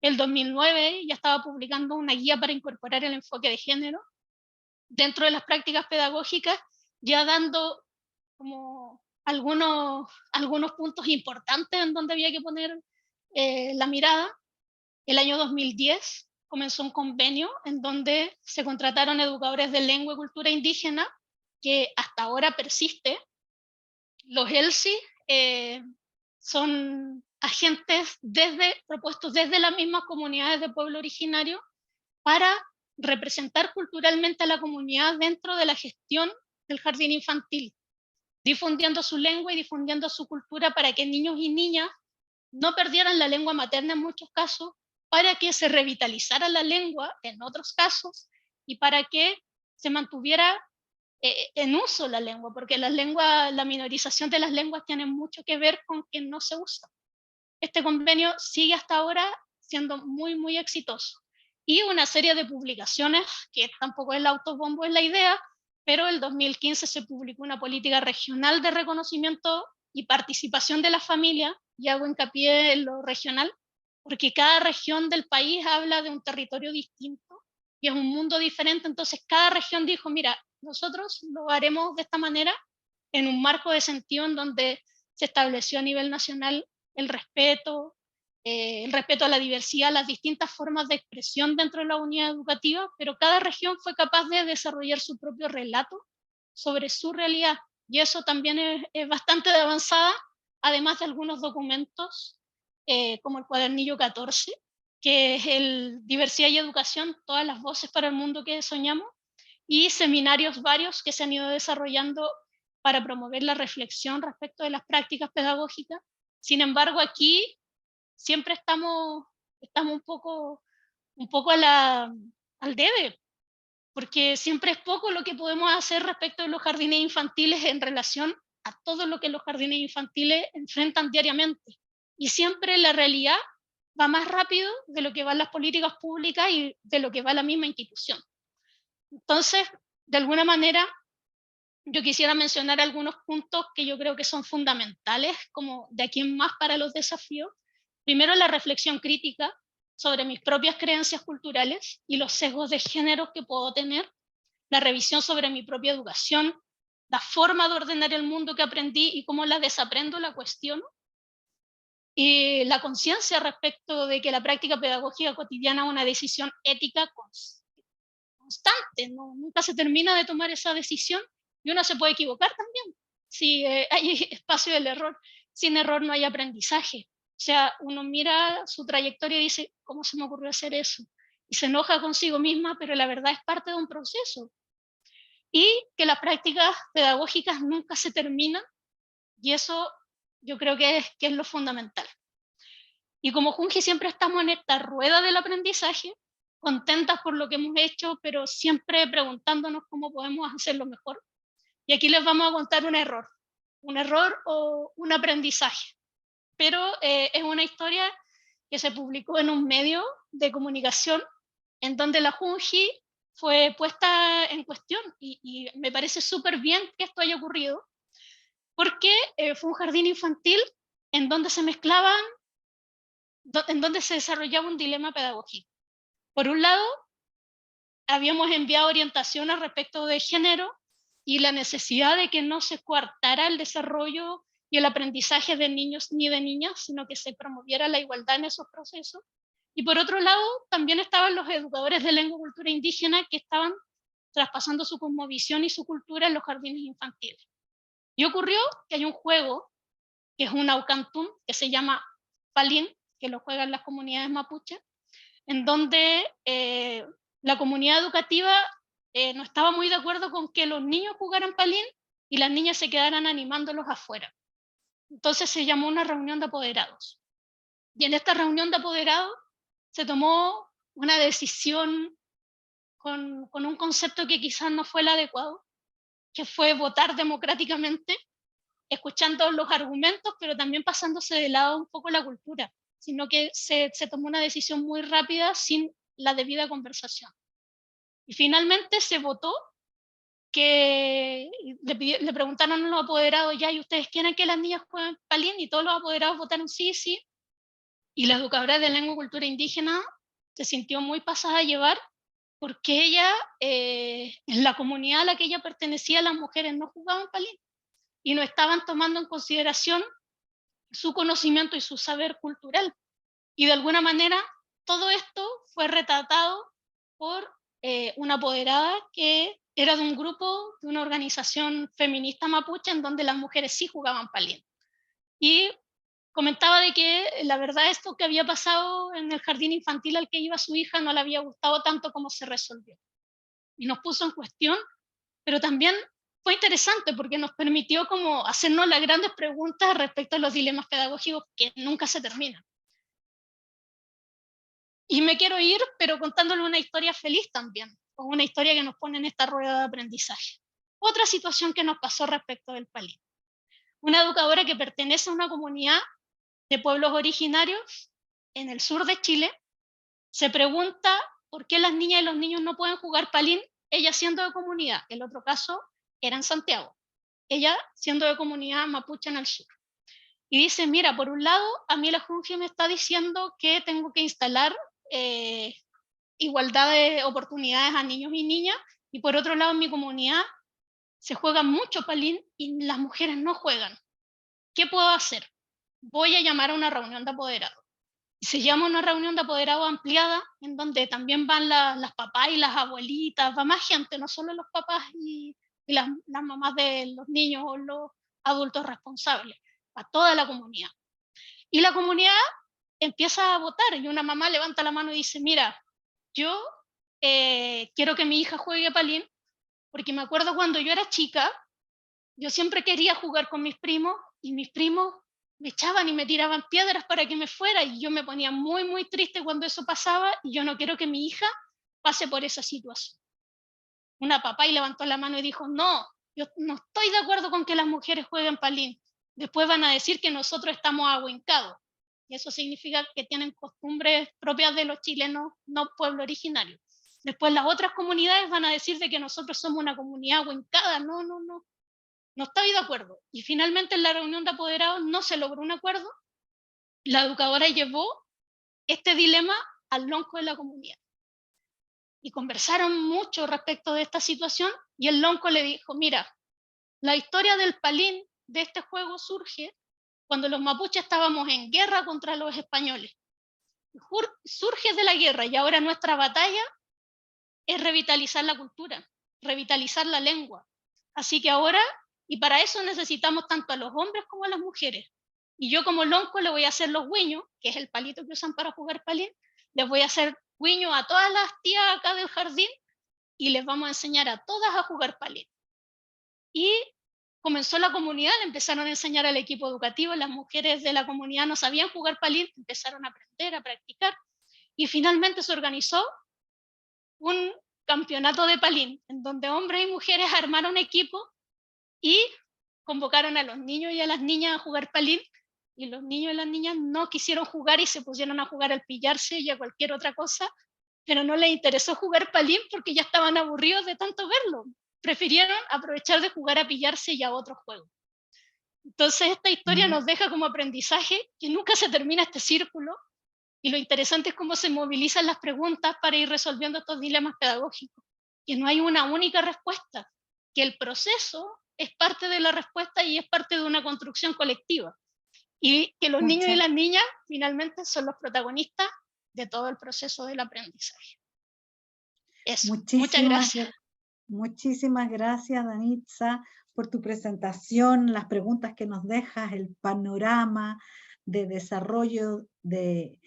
El 2009 ya estaba publicando una guía para incorporar el enfoque de género dentro de las prácticas pedagógicas, ya dando como algunos puntos importantes en donde había que poner la mirada. El año 2010 comenzó un convenio en donde se contrataron educadores de lengua y cultura indígena, que hasta ahora persiste. Los ELSI son agentes propuestos desde las mismas comunidades de pueblo originario para representar culturalmente a la comunidad dentro de la gestión del jardín infantil, difundiendo su lengua y difundiendo su cultura para que niños y niñas no perdieran la lengua materna en muchos casos, para que se revitalizara la lengua en otros casos y para que se mantuviera en uso la lengua, porque la minorización de las lenguas tiene mucho que ver con que no se usa. Este convenio sigue hasta ahora siendo muy, muy exitoso. Y una serie de publicaciones, que tampoco es el autobombo, es la idea, pero en 2015 se publicó una política regional de reconocimiento y participación de la familia, y hago hincapié en lo regional, porque cada región del país habla de un territorio distinto y es un mundo diferente, entonces cada región dijo, mira, nosotros lo haremos de esta manera en un marco de sentido en donde se estableció a nivel nacional el respeto a la diversidad, las distintas formas de expresión dentro de la unidad educativa, pero cada región fue capaz de desarrollar su propio relato sobre su realidad. Y eso también es bastante de avanzada, además de algunos documentos, como el cuadernillo 14, que es el Diversidad y Educación, todas las voces para el mundo que soñamos, y seminarios varios que se han ido desarrollando para promover la reflexión respecto de las prácticas pedagógicas. Sin embargo, aquí siempre estamos un poco al debe, porque siempre es poco lo que podemos hacer respecto de los jardines infantiles en relación a todo lo que los jardines infantiles enfrentan diariamente. Y siempre la realidad va más rápido de lo que van las políticas públicas y de lo que va la misma institución. Entonces, de alguna manera, yo quisiera mencionar algunos puntos que yo creo que son fundamentales, como de aquí en más para los desafíos. Primero, la reflexión crítica sobre mis propias creencias culturales y los sesgos de género que puedo tener, la revisión sobre mi propia educación, la forma de ordenar el mundo que aprendí y cómo la desaprendo, la cuestiono, y la conciencia respecto de que la práctica pedagógica cotidiana es una decisión ética constante, ¿no? Nunca se termina de tomar esa decisión y uno se puede equivocar también. Si hay espacio del error, sin error no hay aprendizaje. O sea, uno mira su trayectoria y dice, ¿cómo se me ocurrió hacer eso? Y se enoja consigo misma, pero la verdad es parte de un proceso. Y que las prácticas pedagógicas nunca se terminan, y eso yo creo que es lo fundamental. Y como Junji siempre estamos en esta rueda del aprendizaje, contentas por lo que hemos hecho, pero siempre preguntándonos cómo podemos hacerlo mejor. Y aquí les vamos a contar un error o un aprendizaje. Pero es una historia que se publicó en un medio de comunicación en donde la Junji fue puesta en cuestión y me parece súper bien que esto haya ocurrido porque fue un jardín infantil en donde se mezclaban, en donde se desarrollaba un dilema pedagógico. Por un lado, habíamos enviado orientaciones respecto de género y la necesidad de que no se coartara el desarrollo y el aprendizaje de niños ni de niñas, sino que se promoviera la igualdad en esos procesos. Y por otro lado, también estaban los educadores de lengua y cultura indígena que estaban traspasando su cosmovisión y su cultura en los jardines infantiles. Y ocurrió que hay un juego, que es un aucantún, que se llama Palín, que lo juegan las comunidades mapuches, en donde la comunidad educativa no estaba muy de acuerdo con que los niños jugaran palín y las niñas se quedaran animándolos afuera. Entonces se llamó una reunión de apoderados. Y en esta reunión de apoderados se tomó una decisión con un concepto que quizás no fue el adecuado, que fue votar democráticamente, escuchando los argumentos, pero también pasándose de lado un poco la cultura, sino que se tomó una decisión muy rápida sin la debida conversación. Y finalmente se votó que le preguntaron a los apoderados, ya, ¿y ustedes quieren que las niñas jueguen palín? Y todos los apoderados votaron sí, sí. Y la educadora de lengua y cultura indígena se sintió muy pasada a llevar porque ella, en la comunidad a la que ella pertenecía, las mujeres no jugaban palín y no estaban tomando en consideración su conocimiento y su saber cultural. Y de alguna manera todo esto fue retratado por una apoderada que era de un grupo, de una organización feminista mapuche en donde las mujeres sí jugaban palín. Y comentaba de que la verdad esto que había pasado en el jardín infantil al que iba su hija no le había gustado tanto como se resolvió. Y nos puso en cuestión, pero también fue interesante porque nos permitió como hacernos las grandes preguntas respecto a los dilemas pedagógicos que nunca se terminan. Y me quiero ir, pero contándole una historia feliz también, o una historia que nos pone en esta rueda de aprendizaje. Otra situación que nos pasó respecto del palín. Una educadora que pertenece a una comunidad de pueblos originarios en el sur de Chile se pregunta por qué las niñas y los niños no pueden jugar palín ella siendo de comunidad, el otro caso era en Santiago, ella siendo de comunidad mapuche en el sur. Y dice, mira, por un lado, a mí la Junji me está diciendo que tengo que instalar igualdad de oportunidades a niños y niñas, y por otro lado, en mi comunidad se juega mucho palín y las mujeres no juegan. ¿Qué puedo hacer? Voy a llamar a una reunión de apoderados. Y se llama una reunión de apoderados ampliada, en donde también van las papás y las abuelitas, va más gente, no solo los papás y las mamás de los niños o los adultos responsables, a toda la comunidad. Y la comunidad empieza a votar y una mamá levanta la mano y dice, mira, yo quiero que mi hija juegue palín, porque me acuerdo cuando yo era chica, yo siempre quería jugar con mis primos y mis primos me echaban y me tiraban piedras para que me fuera y yo me ponía muy, muy triste cuando eso pasaba y yo no quiero que mi hija pase por esa situación. Una papá y levantó la mano y dijo, no, yo no estoy de acuerdo con que las mujeres jueguen palín. Después van a decir que nosotros estamos ahuincados. Y eso significa que tienen costumbres propias de los chilenos, no pueblo originario. Después las otras comunidades van a decir de que nosotros somos una comunidad ahuincada. No, no, no. No estoy de acuerdo. Y finalmente en la reunión de apoderados no se logró un acuerdo. La educadora llevó este dilema al lonco de la comunidad. Y conversaron mucho respecto de esta situación y el lonco le dijo, mira, la historia del palín de este juego surge cuando los mapuches estábamos en guerra contra los españoles. Surge de la guerra y ahora nuestra batalla es revitalizar la cultura, revitalizar la lengua. Así que ahora, y para eso necesitamos tanto a los hombres como a las mujeres. Y yo como lonco le voy a hacer los güiños, que es el palito que usan para jugar palín, les voy a hacer güiños a todas las tías acá del jardín y les vamos a enseñar a todas a jugar palín. Y comenzó la comunidad, le empezaron a enseñar al equipo educativo, las mujeres de la comunidad no sabían jugar palín, empezaron a aprender, a practicar, y finalmente se organizó un campeonato de palín, en donde hombres y mujeres armaron equipo y convocaron a los niños y a las niñas a jugar palín, y los niños y las niñas no quisieron jugar y se pusieron a jugar al pillarse y a cualquier otra cosa, pero no les interesó jugar palín porque ya estaban aburridos de tanto verlo. Prefirieron aprovechar de jugar a pillarse y a otros juegos. Entonces esta historia nos deja como aprendizaje que nunca se termina este círculo y lo interesante es cómo se movilizan las preguntas para ir resolviendo estos dilemas pedagógicos, que no hay una única respuesta, que el proceso es parte de la respuesta y es parte de una construcción colectiva y que los niños y las niñas finalmente son los protagonistas de todo el proceso del aprendizaje. Eso. Muchas gracias. Muchísimas gracias, Danitza, por tu presentación, las preguntas que nos dejas, el panorama de desarrollo de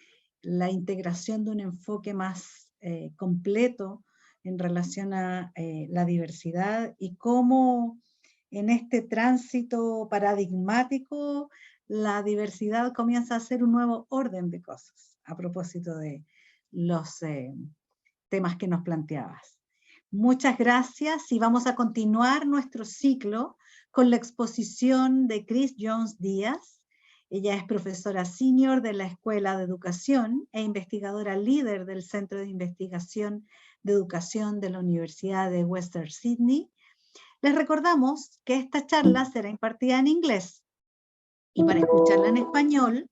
la integración de un enfoque más completo en relación a la diversidad y cómo en este tránsito paradigmático la diversidad comienza a ser un nuevo orden de cosas, a propósito de los temas que nos planteabas. Muchas gracias y vamos a continuar nuestro ciclo con la exposición de Chris Jones Díaz. Ella es profesora senior de la Escuela de Educación e investigadora líder del Centro de Investigación de Educación de la Universidad de Western Sydney. Les recordamos que esta charla será impartida en inglés y para escucharla en español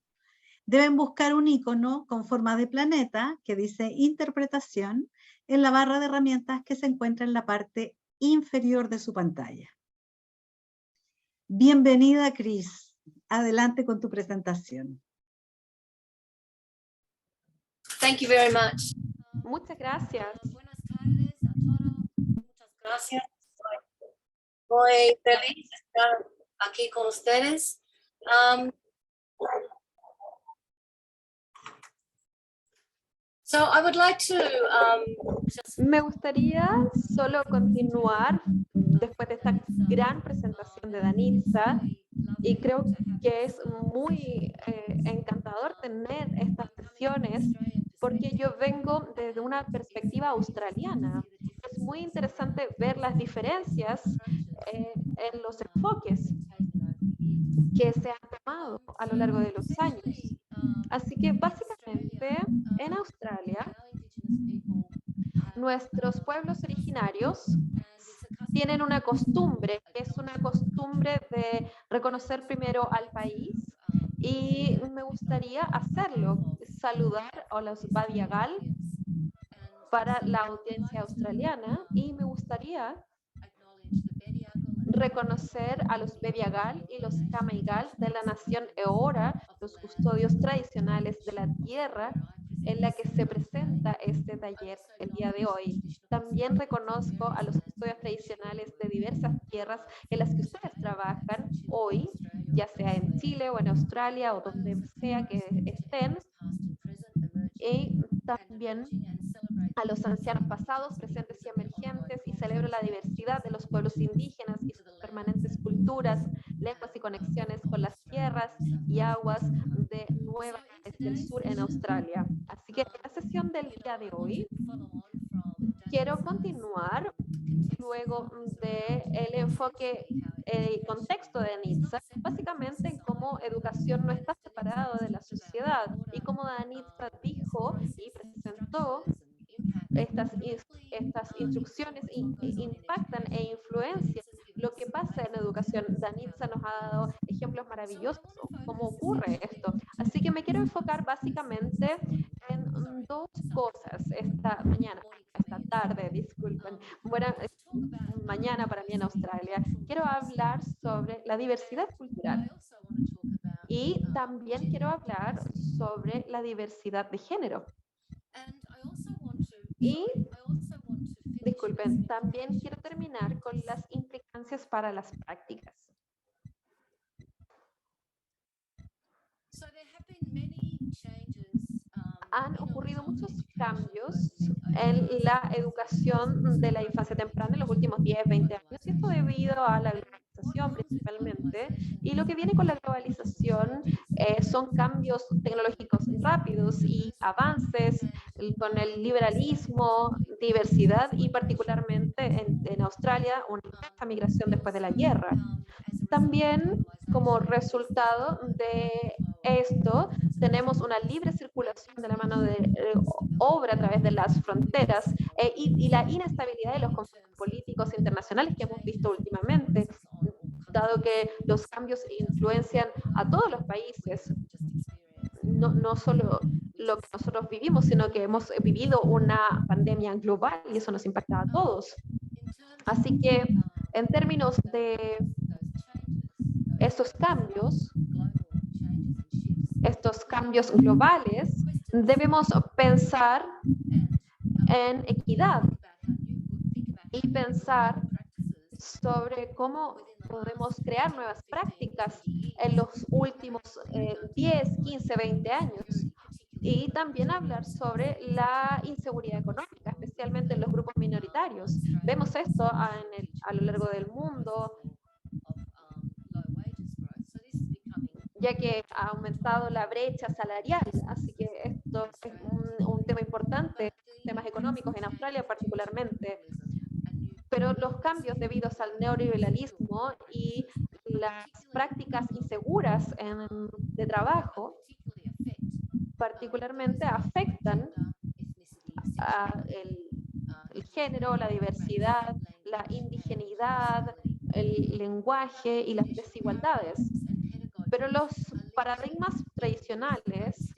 deben buscar un icono con forma de planeta que dice interpretación en la barra de herramientas que se encuentra en la parte inferior de su pantalla. Bienvenida, Chris. Adelante con tu presentación. Thank you very much. Muchas gracias. Buenas tardes a todos. Muchas gracias. Estoy muy feliz de estar aquí con ustedes. So I would like to Me gustaría solo continuar después de esta gran presentación de Danitza y creo que es muy encantador tener estas sesiones porque yo vengo desde una perspectiva australiana. Es muy interesante ver las diferencias en los enfoques que se han tomado a lo largo de los años. Así que básicamente en Australia Nuestros pueblos originarios tienen una costumbre, que es una costumbre de reconocer primero al país, y me gustaría hacerlo, saludar a los Badiagal para la audiencia australiana, y me gustaría reconocer a los Bebiagal y los Kamaigal de la nación Eora, los custodios tradicionales de la tierra en la que se presenta este taller el día de hoy. También reconozco a los custodios tradicionales de diversas tierras en las que ustedes trabajan hoy, ya sea en Chile o en Australia o donde sea que estén, y también a los ancianos pasados, presentes y emergentes, y celebro la diversidad de los pueblos indígenas y sus permanentes culturas, lenguas y conexiones con las tierras y aguas de Nueva Gales del Sur en Australia. Así que en la sesión del día de hoy quiero continuar luego del enfoque, el contexto de Danitza, básicamente en cómo educación no está separada de la sociedad y cómo Danitza dijo y presentó estas instrucciones impactan e influencian lo que pasa en educación. Danitza nos ha dado ejemplos maravillosos de cómo ocurre esto. Así que me quiero enfocar básicamente en dos cosas esta mañana, esta tarde, disculpen, buena mañana para mí en Australia. Quiero hablar sobre la diversidad cultural y también quiero hablar sobre la diversidad de género. Y, disculpen, también quiero terminar con las implicancias para las prácticas. Han ocurrido muchos cambios en la educación de la infancia temprana en los últimos 10, 20 años, y esto debido a la globalización principalmente, y lo que viene con la globalización son cambios tecnológicos rápidos y avances con el liberalismo, diversidad y particularmente en Australia una intensa migración después de la guerra. También como resultado de esto tenemos una libre circulación de la mano de obra a través de las fronteras y la inestabilidad de los conflictos políticos internacionales que hemos visto últimamente, dado que los cambios influencian a todos los países, no solo lo que nosotros vivimos, sino que hemos vivido una pandemia global y eso nos impacta a todos. Así que en términos de estos cambios globales, debemos pensar en equidad y pensar sobre cómo podemos crear nuevas prácticas en los últimos 10, 15, 20 años. Y también hablar sobre la inseguridad económica, especialmente en los grupos minoritarios. Vemos esto a lo largo del mundo, ya que ha aumentado la brecha salarial, así que esto es un tema importante, temas económicos en Australia particularmente. Pero los cambios debidos al neoliberalismo y las prácticas inseguras de trabajo particularmente afectan el género, la diversidad, la indigeneidad, el lenguaje y las desigualdades. Pero los paradigmas tradicionales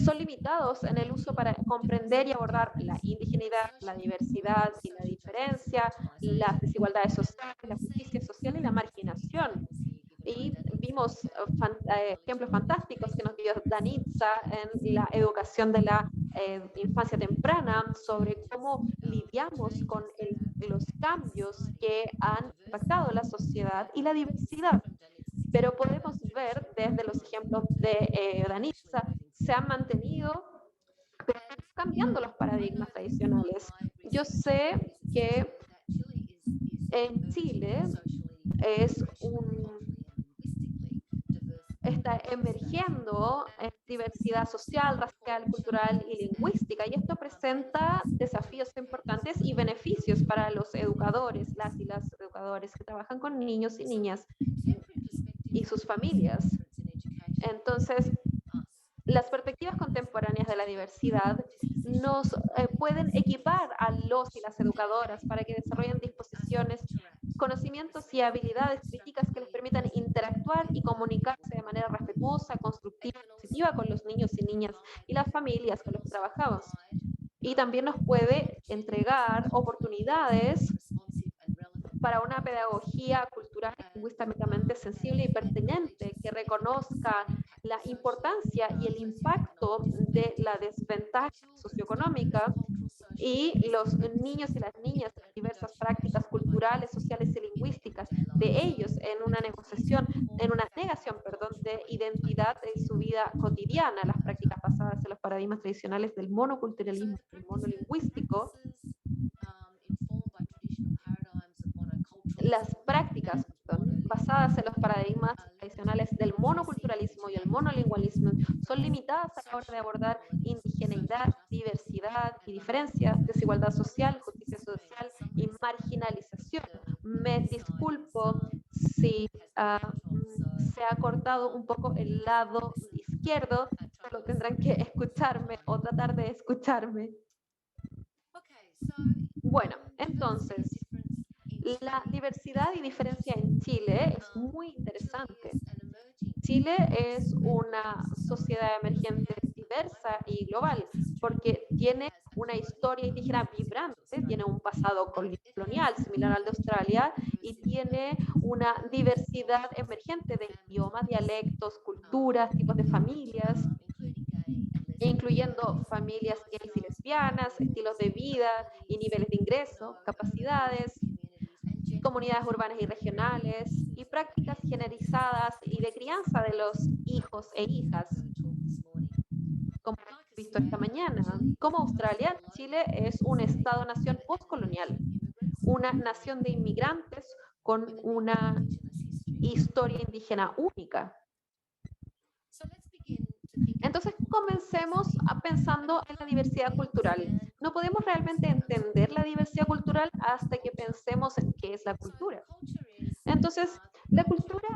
son limitados en el uso para comprender y abordar la indigeneidad, la diversidad y la diferencia, las desigualdades sociales, la justicia social y la marginación. Y vimos ejemplos fantásticos que nos dio Danitza en la educación de la infancia temprana sobre cómo lidiamos con los cambios que han impactado la sociedad y la diversidad. Pero podemos ver desde los ejemplos de Danitza, se han mantenido cambiando los paradigmas tradicionales. Yo sé que en Chile está emergiendo en diversidad social, racial, cultural y lingüística, y esto presenta desafíos importantes y beneficios para los educadores, las y las educadores que trabajan con niños y niñas y sus familias. Entonces, Las perspectivas contemporáneas de la diversidad nos pueden equipar a los y las educadoras para que desarrollen disposiciones, conocimientos y habilidades críticas que les permitan interactuar y comunicarse de manera respetuosa, constructiva y positiva con los niños y niñas y las familias con las que trabajamos. Y también nos puede entregar oportunidades para una pedagogía cultural y lingüísticamente sensible y pertinente que reconozca la importancia y el impacto de la desventaja socioeconómica y los niños y las niñas en diversas prácticas culturales, sociales y lingüísticas de ellos en una negociación, en una negación, perdón, de identidad en su vida cotidiana, las prácticas basadas en los paradigmas tradicionales del monoculturalismo y monolingüístico. Las prácticas basadas en los paradigmas tradicionales del monoculturalismo y el monolingualismo son limitadas a la hora de abordar indigeneidad, diversidad y diferencia, desigualdad social, justicia social y marginalización. Me disculpo si se ha cortado un poco el lado izquierdo, solo tendrán que escucharme o tratar de escucharme. Bueno, entonces, la diversidad y diferencia en Chile es muy interesante. Chile es una sociedad emergente diversa y global porque tiene una historia indígena vibrante, tiene un pasado colonial similar al de Australia y tiene una diversidad emergente de idiomas, dialectos, culturas, tipos de familias, incluyendo familias gays y lesbianas, estilos de vida y niveles de ingreso, capacidades, comunidades urbanas y regionales y prácticas generalizadas y de crianza de los hijos e hijas. Como hemos visto esta mañana, como Australia, Chile es un Estado-nación postcolonial, una nación de inmigrantes con una historia indígena única. Entonces comencemos pensando en la diversidad cultural. No podemos realmente entender la diversidad cultural hasta que pensemos en qué es la cultura. Entonces, la cultura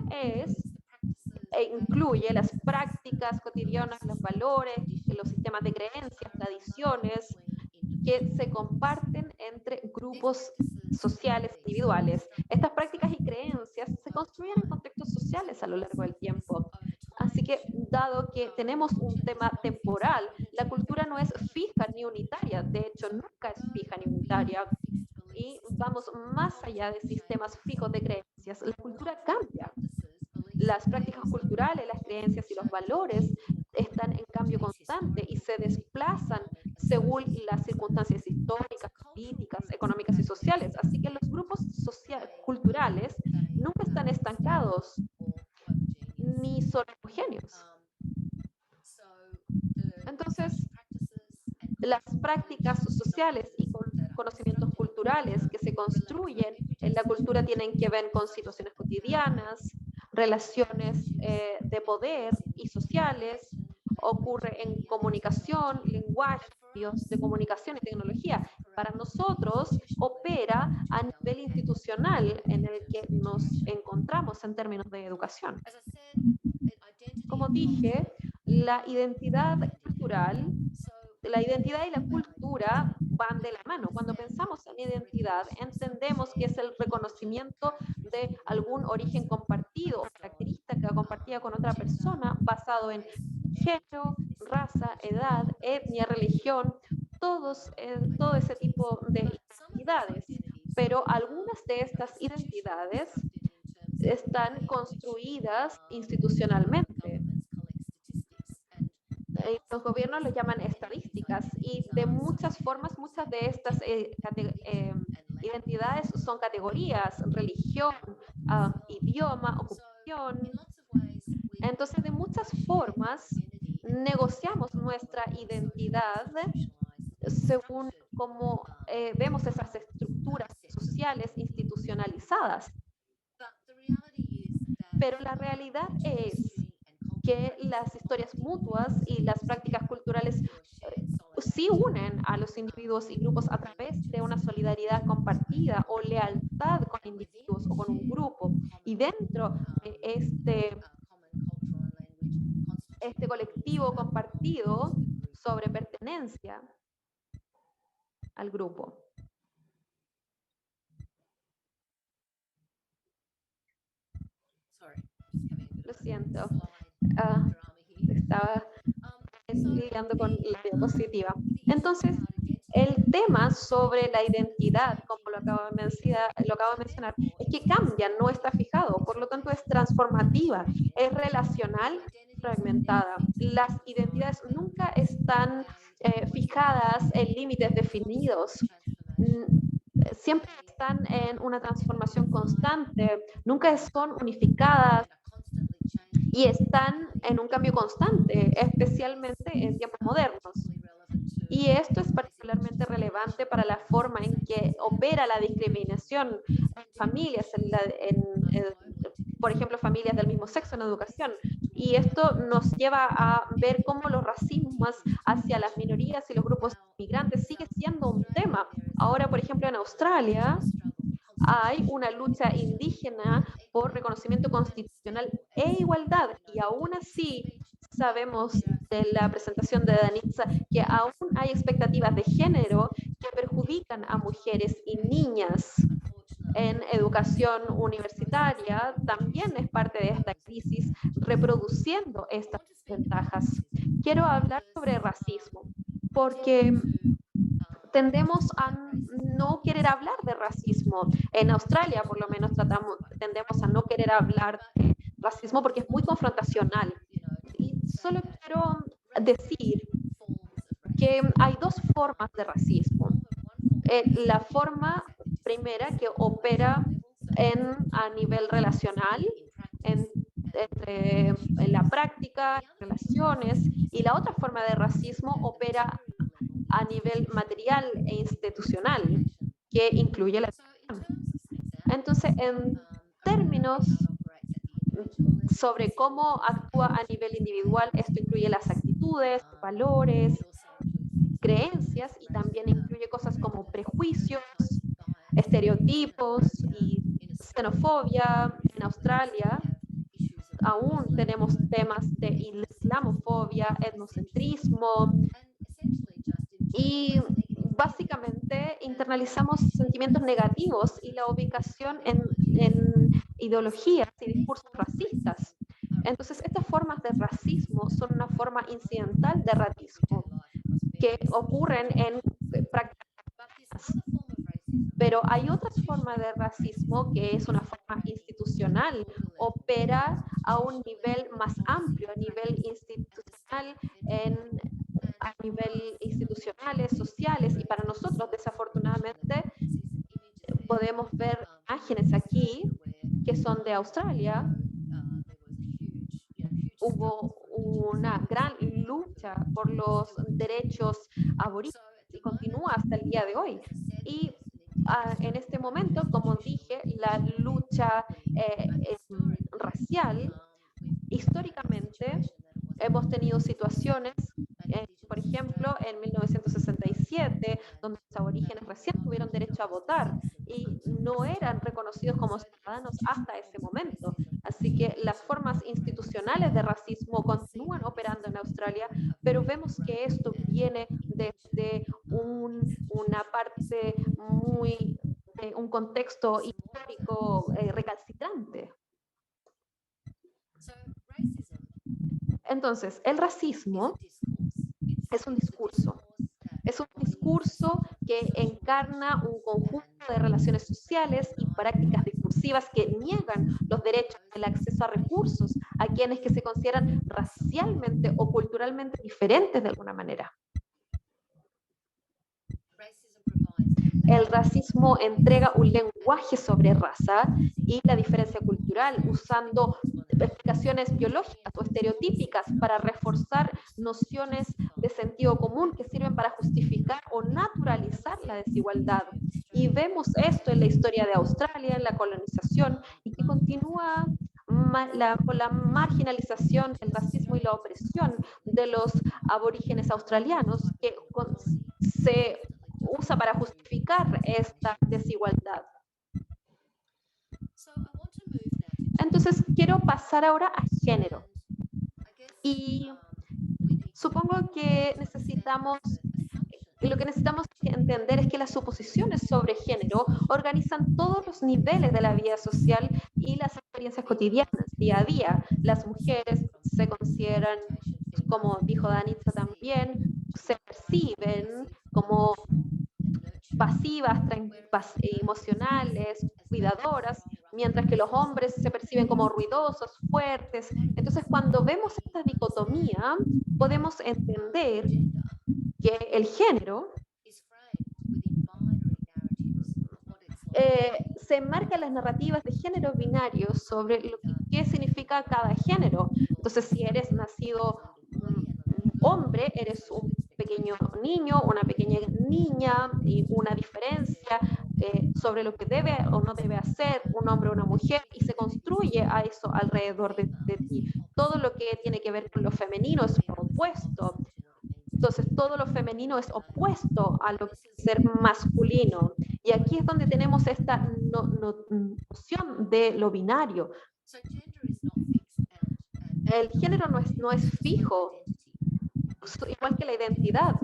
incluye las prácticas cotidianas, los valores, los sistemas de creencias, tradiciones que se comparten entre grupos sociales individuales. Estas prácticas y creencias se construyen en contextos sociales a lo largo del tiempo. Así que, dado que tenemos un tema temporal, la cultura no es fija ni unitaria, de hecho nunca es fija ni unitaria, y vamos más allá de sistemas fijos de creencias. La cultura cambia. Las prácticas culturales, las creencias y los valores están en cambio constante y se desplazan según las circunstancias históricas, políticas, económicas y sociales. Así que los grupos culturales nunca están estancados ni son homogéneos. Entonces, las prácticas sociales y conocimientos culturales que se construyen en la cultura tienen que ver con situaciones cotidianas, relaciones de poder y sociales, ocurre en comunicación, lenguaje, medios de comunicación y tecnología. Para nosotros opera a nivel institucional en el que nos encontramos en términos de educación. Como dije, la identidad cultural, la identidad y la cultura van de la mano. Cuando pensamos en identidad, entendemos que es el reconocimiento de algún origen compartido o característica compartida con otra persona basado en género, raza, edad, etnia, religión, todo ese tipo de identidades. Pero algunas de estas identidades están construidas institucionalmente. Los gobiernos lo llaman estadísticas y de muchas formas, muchas de estas identidades son categorías, religión, idioma, ocupación. Entonces, de muchas formas, negociamos nuestra identidad según cómo vemos esas estructuras sociales institucionalizadas. Pero la realidad es que las historias mutuas y las prácticas culturales sí unen a los individuos y grupos a través de una solidaridad compartida o lealtad con individuos o con un grupo. Y dentro de este colectivo objetivo compartido sobre pertenencia al grupo. Lo siento. Estaba lidiando con la diapositiva. Entonces, el tema sobre la identidad, como lo acabo de mencionar, es que cambia, no está fijado, por lo tanto es transformativa, es relacional, fragmentada. Las identidades nunca están fijadas en límites definidos. Siempre están en una transformación constante, nunca son unificadas y están en un cambio constante, especialmente en tiempos modernos. Y esto es particularmente relevante para la forma en que opera la discriminación en familias, por ejemplo, familias del mismo sexo en educación. Y esto nos lleva a ver cómo los racismos hacia las minorías y los grupos migrantes sigue siendo un tema. Ahora, por ejemplo, en Australia hay una lucha indígena por reconocimiento constitucional e igualdad, y aún así sabemos de la presentación de Danitza que aún hay expectativas de género que perjudican a mujeres y niñas en educación universitaria. También es parte de esta crisis, reproduciendo estas desventajas. Quiero hablar sobre racismo, porque tendemos a no querer hablar de racismo. En Australia, por lo menos, tendemos a no querer hablar de racismo porque es muy confrontacional. Y solo quiero decir que hay dos formas de racismo. La forma primera que opera a nivel relacional, en la práctica, relaciones, y la otra forma de racismo opera a nivel material e institucional, que incluye la educación. Entonces, en términos sobre cómo actúa a nivel individual, esto incluye las actitudes, valores, creencias, y también incluye cosas como prejuicios, estereotipos y xenofobia. En Australia aún tenemos temas de islamofobia, etnocentrismo, y básicamente internalizamos sentimientos negativos y la ubicación en ideologías y discursos racistas. Entonces, estas formas de racismo son una forma incidental de racismo que ocurren en prácticas. Pero hay otra forma de racismo que es una forma institucional, opera a un nivel más amplio, a nivel institucional, a nivel institucionales, sociales, y para nosotros, desafortunadamente, podemos ver imágenes aquí que son de Australia. Hubo una gran lucha por los derechos aborígenes y continúa hasta el día de hoy. Y en este momento, como dije, la lucha racial, históricamente, hemos tenido situaciones, por ejemplo, en 1967, donde los aborígenes recién tuvieron derecho a votar y no eran reconocidos como ciudadanos hasta ese momento. Así que las formas institucionales de racismo continúan operando en Australia, pero vemos que esto viene desde una parte un contexto histórico recalcitrante. Entonces, el racismo es un discurso. Es un discurso que encarna un conjunto de relaciones sociales y prácticas discursivas que niegan los derechos del acceso a recursos a quienes que se consideran racialmente o culturalmente diferentes de alguna manera. El racismo entrega un lenguaje sobre raza y la diferencia cultural usando explicaciones biológicas o estereotípicas para reforzar nociones de sentido común que sirven para justificar o naturalizar la desigualdad. Y vemos esto en la historia de Australia, en la colonización, y que continúa con la marginalización, el racismo y la opresión de los aborígenes australianos, que se usa para justificar esta desigualdad. Entonces, quiero pasar ahora a género. Y Supongo que lo que necesitamos entender es que las suposiciones sobre género organizan todos los niveles de la vida social y las experiencias cotidianas, día a día. Las mujeres se consideran, como dijo Danitza también, se perciben como pasivas, emocionales, cuidadoras, mientras que los hombres se perciben como ruidosos, fuertes. Entonces, cuando vemos esta dicotomía, podemos entender que el género se enmarca en las narrativas de género binarios sobre lo qué significa cada género. Entonces, si eres nacido hombre, eres un pequeño niño, una pequeña niña, y una diferencia sobre lo que debe o no debe hacer un hombre o una mujer, y se construye a eso alrededor de ti. Todo lo que tiene que ver con lo femenino es opuesto. Entonces, todo lo femenino es opuesto a lo que es ser masculino. Y aquí es donde tenemos esta noción de lo binario. El género no es fijo, igual que la identidad.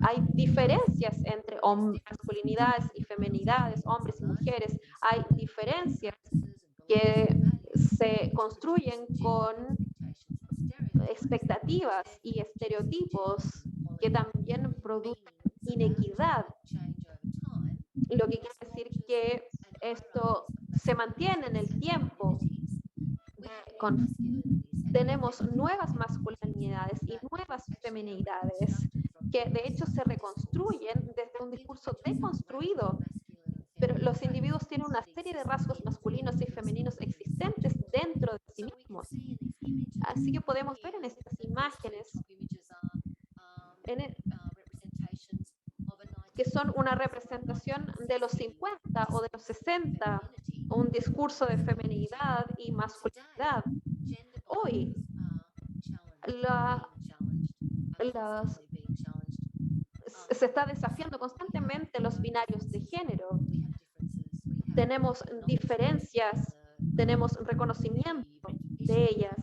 Hay diferencias entre masculinidades y feminidades, hombres y mujeres. Hay diferencias que se construyen con expectativas y estereotipos que también producen inequidad, lo que quiere decir que esto se mantiene en el tiempo. Tenemos nuevas masculinidades y nuevas feminidades que de hecho se reconstruyen desde un discurso deconstruido, pero los individuos tienen una serie de rasgos masculinos y femeninos existentes dentro de sí mismos. Así que podemos ver en estas imágenes que son una representación de los 50 o de los 60, un discurso de feminidad y masculinidad. Hoy, se está desafiando constantemente los binarios de género. Tenemos diferencias, tenemos reconocimiento de ellas,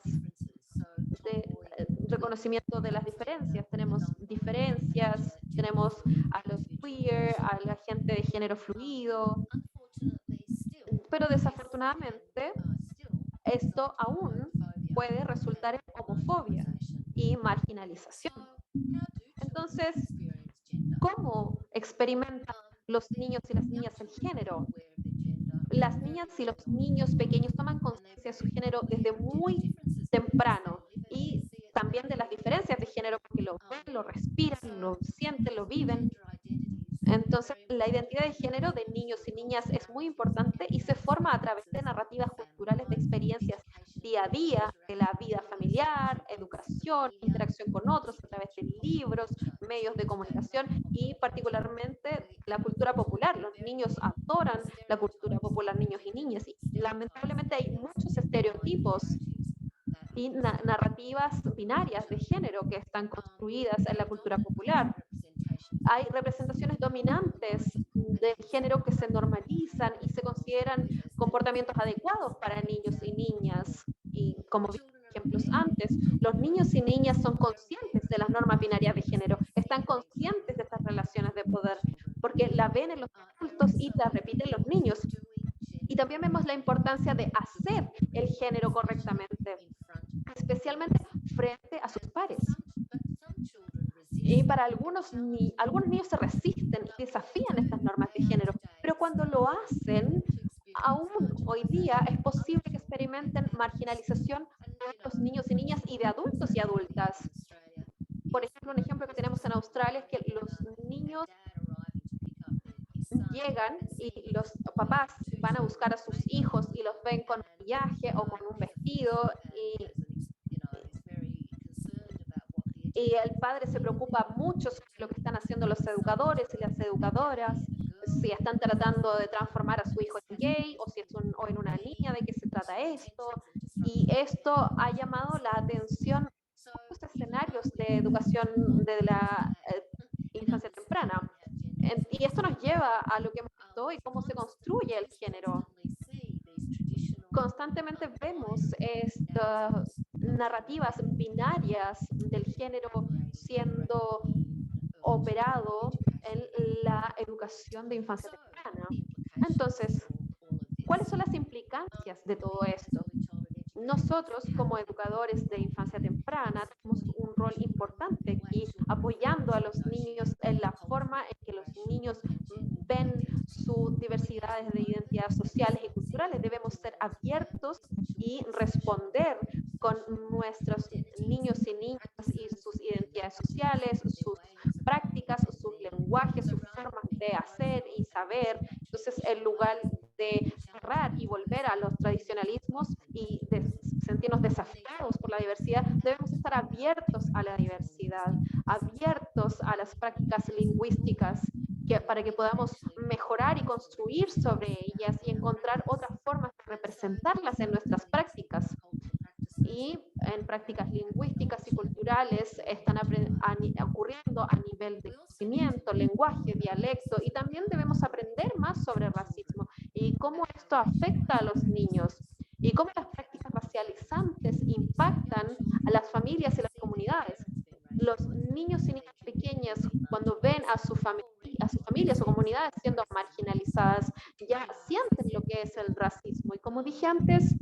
reconocimiento de las diferencias. Tenemos diferencias, tenemos a los queer, a la gente de género fluido, pero desafortunadamente esto aún puede resultar en homofobia y marginalización. Entonces, ¿cómo experimentan los niños y las niñas el género? Las niñas y los niños pequeños toman conciencia de su género desde muy temprano y también de las diferencias de género porque lo ven, lo respiran, lo sienten, lo viven. Entonces, la identidad de género de niños y niñas es muy importante y se forma a través de narrativas culturales de experiencias día a día, de la vida familiar, educación, interacción con otros a través de libros, medios de comunicación y particularmente la cultura popular. Los niños adoran la cultura popular, niños y niñas, y lamentablemente hay muchos estereotipos y narrativas binarias de género que están construidas en la cultura popular. Hay representaciones dominantes del género que se normalizan y se consideran comportamientos adecuados para niños y niñas. Y como vimos ejemplos antes, los niños y niñas son conscientes de las normas binarias de género, están conscientes de estas relaciones de poder, porque la ven en los adultos y la repiten los niños. Y también vemos la importancia de hacer el género correctamente, especialmente frente a sus pares. Y para algunos niños se resisten y desafían estas normas de género, pero cuando lo hacen, aún hoy día es posible que experimenten marginalización de los niños y niñas y de adultos y adultas. Por ejemplo, un ejemplo que tenemos en Australia es que los niños llegan y los papás van a buscar a sus hijos y los ven con maquillaje o con un vestido y el padre se preocupa mucho sobre lo que están haciendo los educadores y las educadoras, si están tratando de transformar a su hijo en gay o si es o en una niña, de qué se trata esto. Y esto ha llamado la atención a los escenarios de educación de la infancia temprana. Y esto nos lleva a lo que hemos visto hoy, cómo se construye el género. Constantemente vemos estas narrativas binarias del género siendo operado en la educación de infancia temprana. Entonces, ¿cuáles son las implicancias de todo esto? Nosotros, como educadores de infancia temprana, tenemos un rol importante aquí, apoyando a los niños en la forma en que los niños ven sus diversidades de identidades sociales y culturales. Debemos ser abiertos y responder con nuestros niños y niñas y sus identidades sociales, sus prácticas, sus lenguajes, sus formas de hacer y saber. Entonces, en lugar de cerrar y volver a los tradicionalismos y de sentirnos desafiados por la diversidad, debemos estar abiertos a la diversidad, abiertos a las prácticas lingüísticas para que podamos mejorar y construir sobre ellas y encontrar otras formas de representarlas en nuestras prácticas. Y en prácticas lingüísticas y culturales están ocurriendo a nivel de conocimiento, lenguaje, dialecto, y también debemos aprender más sobre racismo y cómo esto afecta a los niños y cómo las prácticas racializantes impactan a las familias y las comunidades. Los niños y niñas pequeñas, cuando ven a sus familias o comunidades siendo marginalizadas, ya sienten lo que es el racismo. Y como dije antes,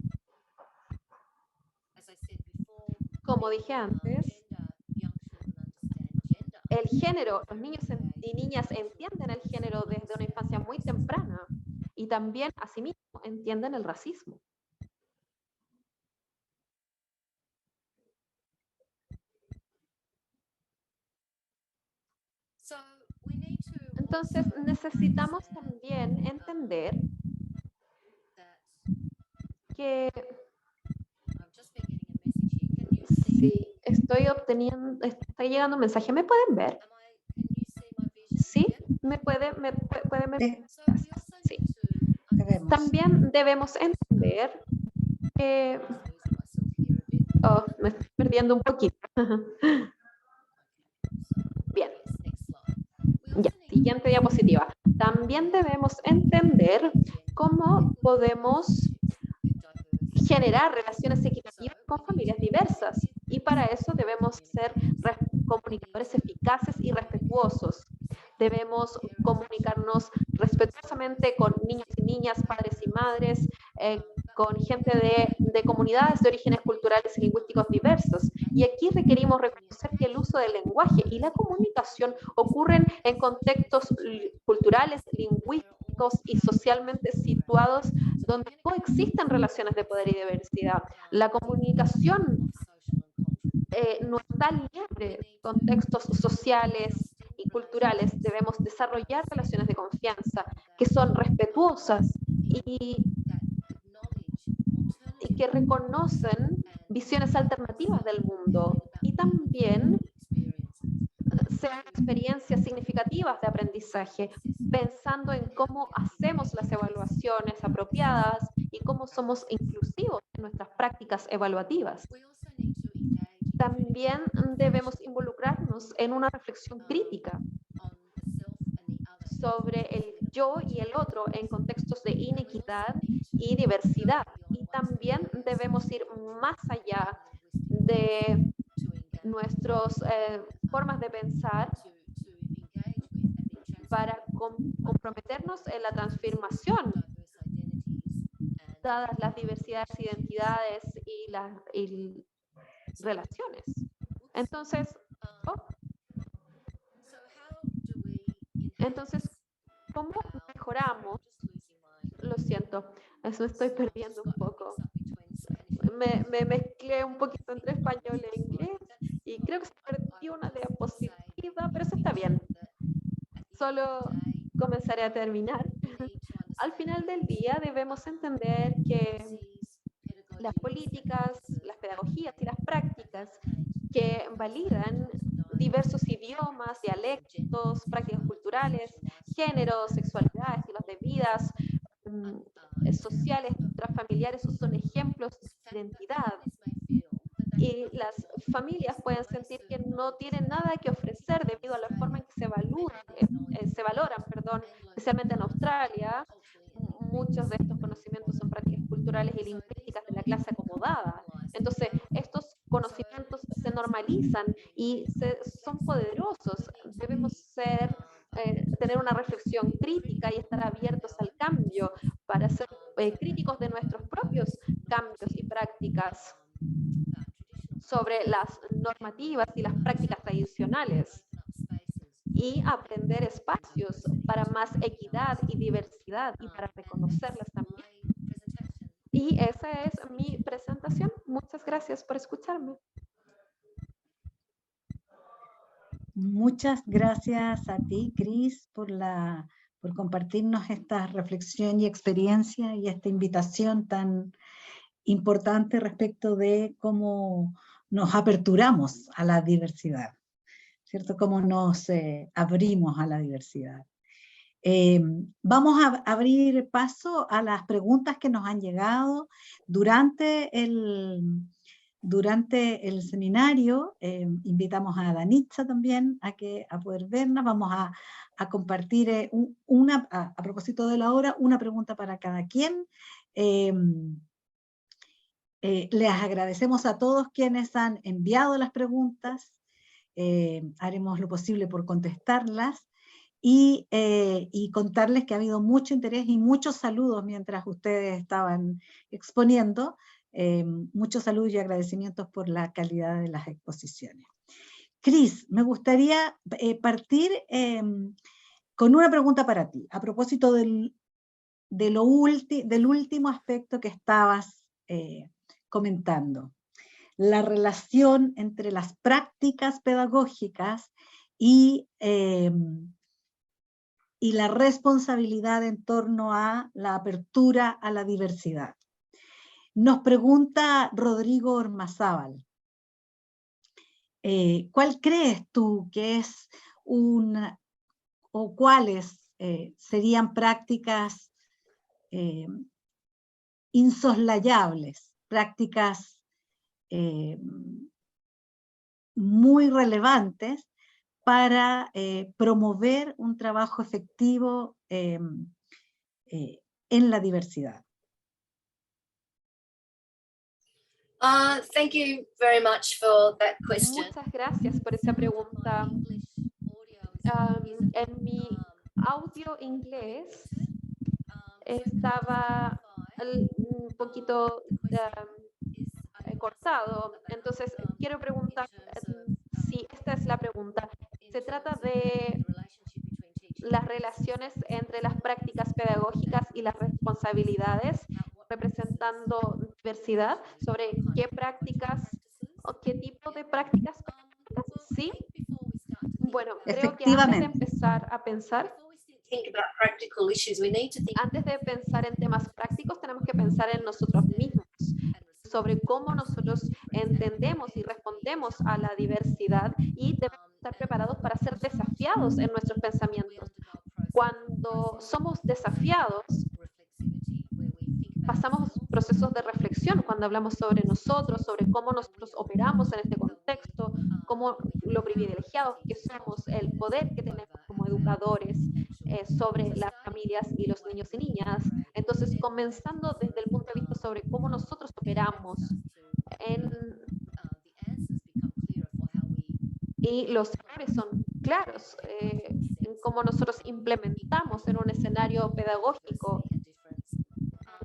el género, los niños y niñas entienden el género desde una infancia muy temprana y también, asimismo, entienden el racismo. Entonces, necesitamos también entender que sí, está llegando un mensaje. ¿Me pueden ver? ¿Sí? ¿Me puede ver? Sí. También debemos entender que... Oh, me estoy perdiendo un poquito. Bien. Ya, siguiente diapositiva. También debemos entender cómo podemos generar relaciones equitativas con familias diversas. Y para eso debemos ser comunicadores eficaces y respetuosos. Debemos comunicarnos respetuosamente con niños y niñas, padres y madres, con gente de comunidades de orígenes culturales y lingüísticos diversos. Y aquí requerimos reconocer que el uso del lenguaje y la comunicación ocurren en contextos culturales, lingüísticos y socialmente situados donde coexisten relaciones de poder y diversidad. La comunicación no está libre de contextos sociales y culturales. Debemos desarrollar relaciones de confianza que son respetuosas y que reconocen visiones alternativas del mundo y también sean experiencias significativas de aprendizaje, pensando en cómo hacemos las evaluaciones apropiadas y cómo somos inclusivos en nuestras prácticas evaluativas. También debemos involucrarnos en una reflexión crítica sobre el yo y el otro en contextos de inequidad y diversidad. Y también debemos ir más allá de nuestras formas de pensar para comprometernos en la transformación, dadas las diversidades, identidades y las relaciones. Entonces, ¿cómo mejoramos? Lo siento, eso estoy perdiendo un poco. Me mezclé un poquito entre español e inglés y creo que se perdió una diapositiva, pero eso está bien. Solo comenzaré a terminar. Al final del día debemos entender que las políticas, las pedagogías y las prácticas que validan diversos idiomas, dialectos, prácticas culturales, géneros, sexualidad, estilos de vidas, sociales, transfamiliares, son ejemplos de identidad. Y las familias pueden sentir que no tienen nada que ofrecer debido a la forma en que se valoran, especialmente en Australia. Muchos de estos conocimientos son prácticas culturales y lingüísticas de la clase acomodada. Entonces, estos conocimientos se normalizan y son poderosos. Debemos tener una reflexión crítica y estar abiertos al cambio para ser críticos de nuestros propios cambios y prácticas sobre las normativas y las prácticas tradicionales y aprender espacios para más equidad y diversidad y para reconocerlas también. Y esa es mi presentación. Muchas gracias por escucharme. Muchas gracias a ti, Cris, por compartirnos esta reflexión y experiencia y esta invitación tan importante respecto de cómo nos aperturamos a la diversidad, ¿cierto? Cómo nos abrimos a la diversidad. Vamos a abrir paso a las preguntas que nos han llegado durante el seminario. Invitamos a Danitza también a poder vernos. Vamos a compartir a propósito de la hora, una pregunta para cada quien. Les agradecemos a todos quienes han enviado las preguntas. Haremos lo posible por contestarlas. Y contarles que ha habido mucho interés y muchos saludos mientras ustedes estaban exponiendo. Muchos saludos y agradecimientos por la calidad de las exposiciones. Cris, me gustaría partir con una pregunta para ti, a propósito del último aspecto que estabas comentando, la relación entre las prácticas pedagógicas y la responsabilidad en torno a la apertura a la diversidad. Nos pregunta Rodrigo Ormazábal, ¿cuál crees tú que es o cuáles serían prácticas insoslayables, prácticas muy relevantes para promover un trabajo efectivo en la diversidad? Thank you very much for that question. Muchas gracias por esa pregunta. En mi audio inglés estaba un poquito cortado, entonces quiero preguntar si esta es la pregunta. Se trata de las relaciones entre las prácticas pedagógicas y las responsabilidades, representando diversidad, sobre qué prácticas o qué tipo de prácticas. ¿Sí? Bueno, creo que antes de empezar a pensar, antes de pensar en temas prácticos, tenemos que pensar en nosotros mismos, sobre cómo nosotros entendemos y respondemos a la diversidad, y debemos estar preparados para ser desafiados en nuestros pensamientos. Cuando somos desafiados, pasamos procesos de reflexión cuando hablamos sobre nosotros, sobre cómo nosotros operamos en este contexto, cómo lo privilegiados que somos, el poder que tenemos como educadores sobre las familias y los niños y niñas. Entonces, comenzando desde el punto de vista sobre cómo nosotros operamos y los errores son claros en cómo nosotros implementamos en un escenario pedagógico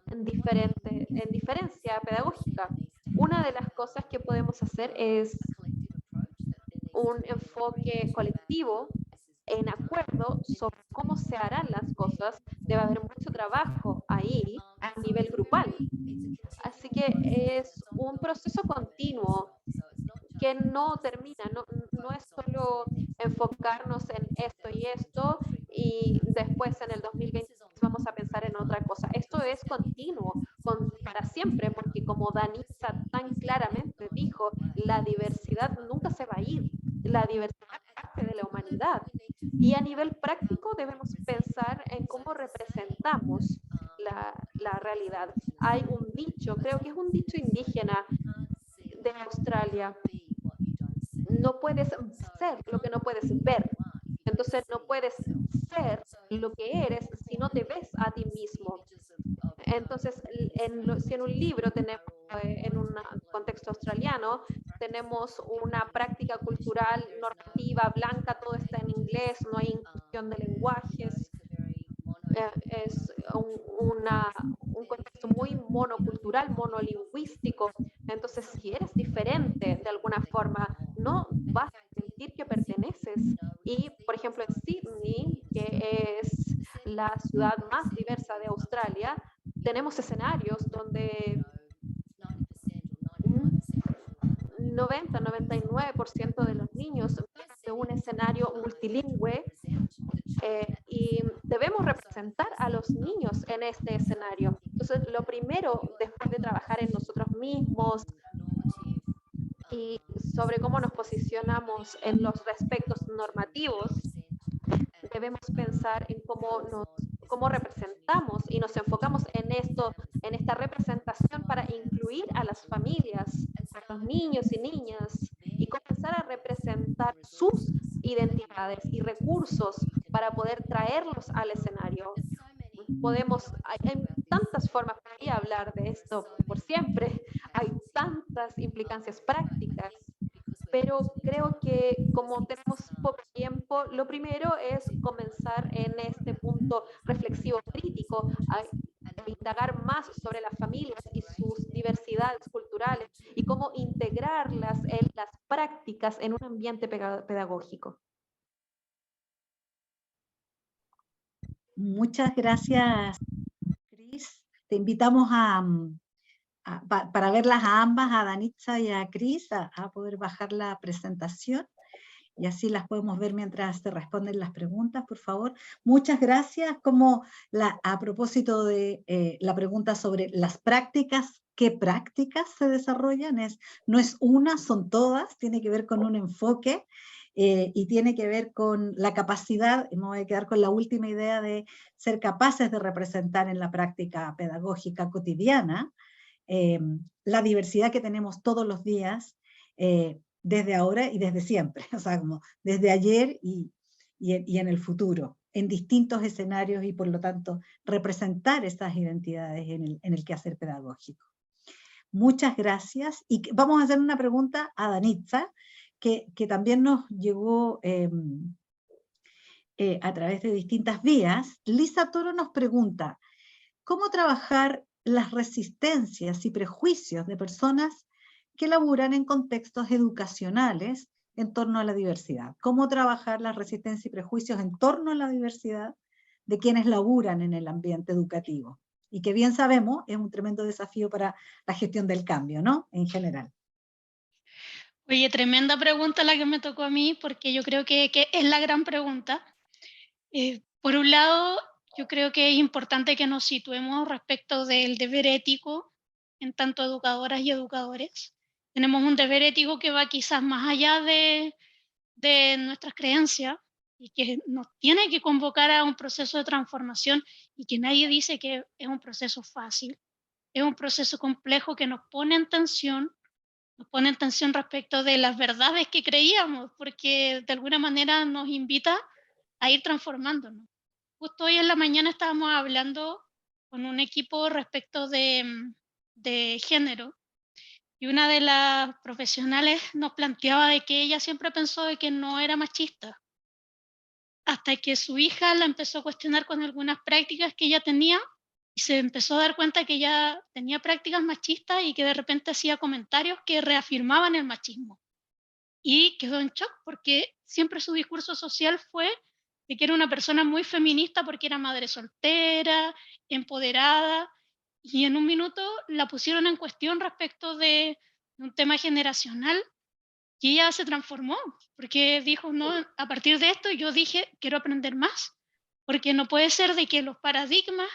en diferencia pedagógica. Una de las cosas que podemos hacer es un enfoque colectivo en acuerdo sobre cómo se harán las cosas. Debe haber mucho trabajo ahí a nivel grupal. Así que es un proceso continuo que no termina, no es solo enfocarnos en esto y después en el 2020 vamos a pensar en otra cosa. Esto es continuo, para siempre, porque como Danitza tan claramente dijo, la diversidad nunca se va a ir. La diversidad es parte de la humanidad. Y a nivel práctico debemos pensar en cómo representamos la realidad. Hay un dicho, creo que es un dicho indígena de Australia: no puedes ser lo que no puedes ver. Entonces no puedes ser lo que eres si no te ves a ti mismo. Entonces, si en un libro tenemos, en un contexto australiano, tenemos una práctica cultural normativa blanca, todo está en inglés, no hay inclusión de lenguajes. Es un contexto muy monocultural, monolingüístico. Entonces, si eres diferente de alguna forma, no vas a sentir que perteneces. Y, por ejemplo, en Sydney, que es la ciudad más diversa de Australia, tenemos escenarios donde 90-99% de los niños de un escenario multilingüe, y debemos representar a los niños en este escenario. Entonces, lo primero, después de trabajar en nosotros mismos y sobre cómo nos posicionamos en los aspectos normativos, debemos pensar en cómo representamos y nos enfocamos en esta representación para incluir a las familias, a los niños y niñas, y comenzar a representar sus identidades y recursos para poder traerlos al escenario. Hay tantas formas de hablar de esto por siempre, hay tantas implicancias prácticas, pero creo que como tenemos poco tiempo, lo primero es comenzar en este punto reflexivo crítico, a indagar más sobre las familias y sus diversidades culturales y cómo integrarlas en las prácticas en un ambiente pedagógico. Muchas gracias, Cris. Te invitamos para verlas a ambas, a Danitza y a Cris, a poder bajar la presentación y así las podemos ver mientras se responden las preguntas, por favor. Muchas gracias. A propósito de la pregunta sobre las prácticas, ¿qué prácticas se desarrollan? No es una, son todas, tiene que ver con un enfoque y tiene que ver con la capacidad, me voy a quedar con la última idea de ser capaces de representar en la práctica pedagógica cotidiana la diversidad que tenemos todos los días, desde ahora y desde siempre, o sea, como desde ayer y en el futuro, en distintos escenarios y por lo tanto representar esas identidades en el quehacer pedagógico. Muchas gracias y vamos a hacer una pregunta a Danitza, que también nos llegó a través de distintas vías. Lisa Toro nos pregunta, ¿cómo trabajar las resistencias y prejuicios de personas que laburan en contextos educacionales en torno a la diversidad? ¿Cómo trabajar las resistencias y prejuicios en torno a la diversidad de quienes laburan en el ambiente educativo? Y que bien sabemos es un tremendo desafío para la gestión del cambio, ¿no? En general. Oye, tremenda pregunta la que me tocó a mí, porque yo creo que es la gran pregunta. Por un lado, yo creo que es importante que nos situemos respecto del deber ético en tanto educadoras y educadores. Tenemos un deber ético que va quizás más allá de nuestras creencias y que nos tiene que convocar a un proceso de transformación y que nadie dice que es un proceso fácil. Es un proceso complejo que nos pone en tensión respecto de las verdades que creíamos, porque de alguna manera nos invita a ir transformándonos. Justo hoy en la mañana estábamos hablando con un equipo respecto de género y una de las profesionales nos planteaba de que ella siempre pensó de que no era machista, hasta que su hija la empezó a cuestionar con algunas prácticas que ella tenía y se empezó a dar cuenta que ella tenía prácticas machistas y que de repente hacía comentarios que reafirmaban el machismo. Y quedó en shock porque siempre su discurso social fue de que era una persona muy feminista porque era madre soltera, empoderada, y en un minuto la pusieron en cuestión respecto de un tema generacional y ella se transformó porque dijo, no, a partir de esto yo dije, quiero aprender más, porque no puede ser de que los paradigmas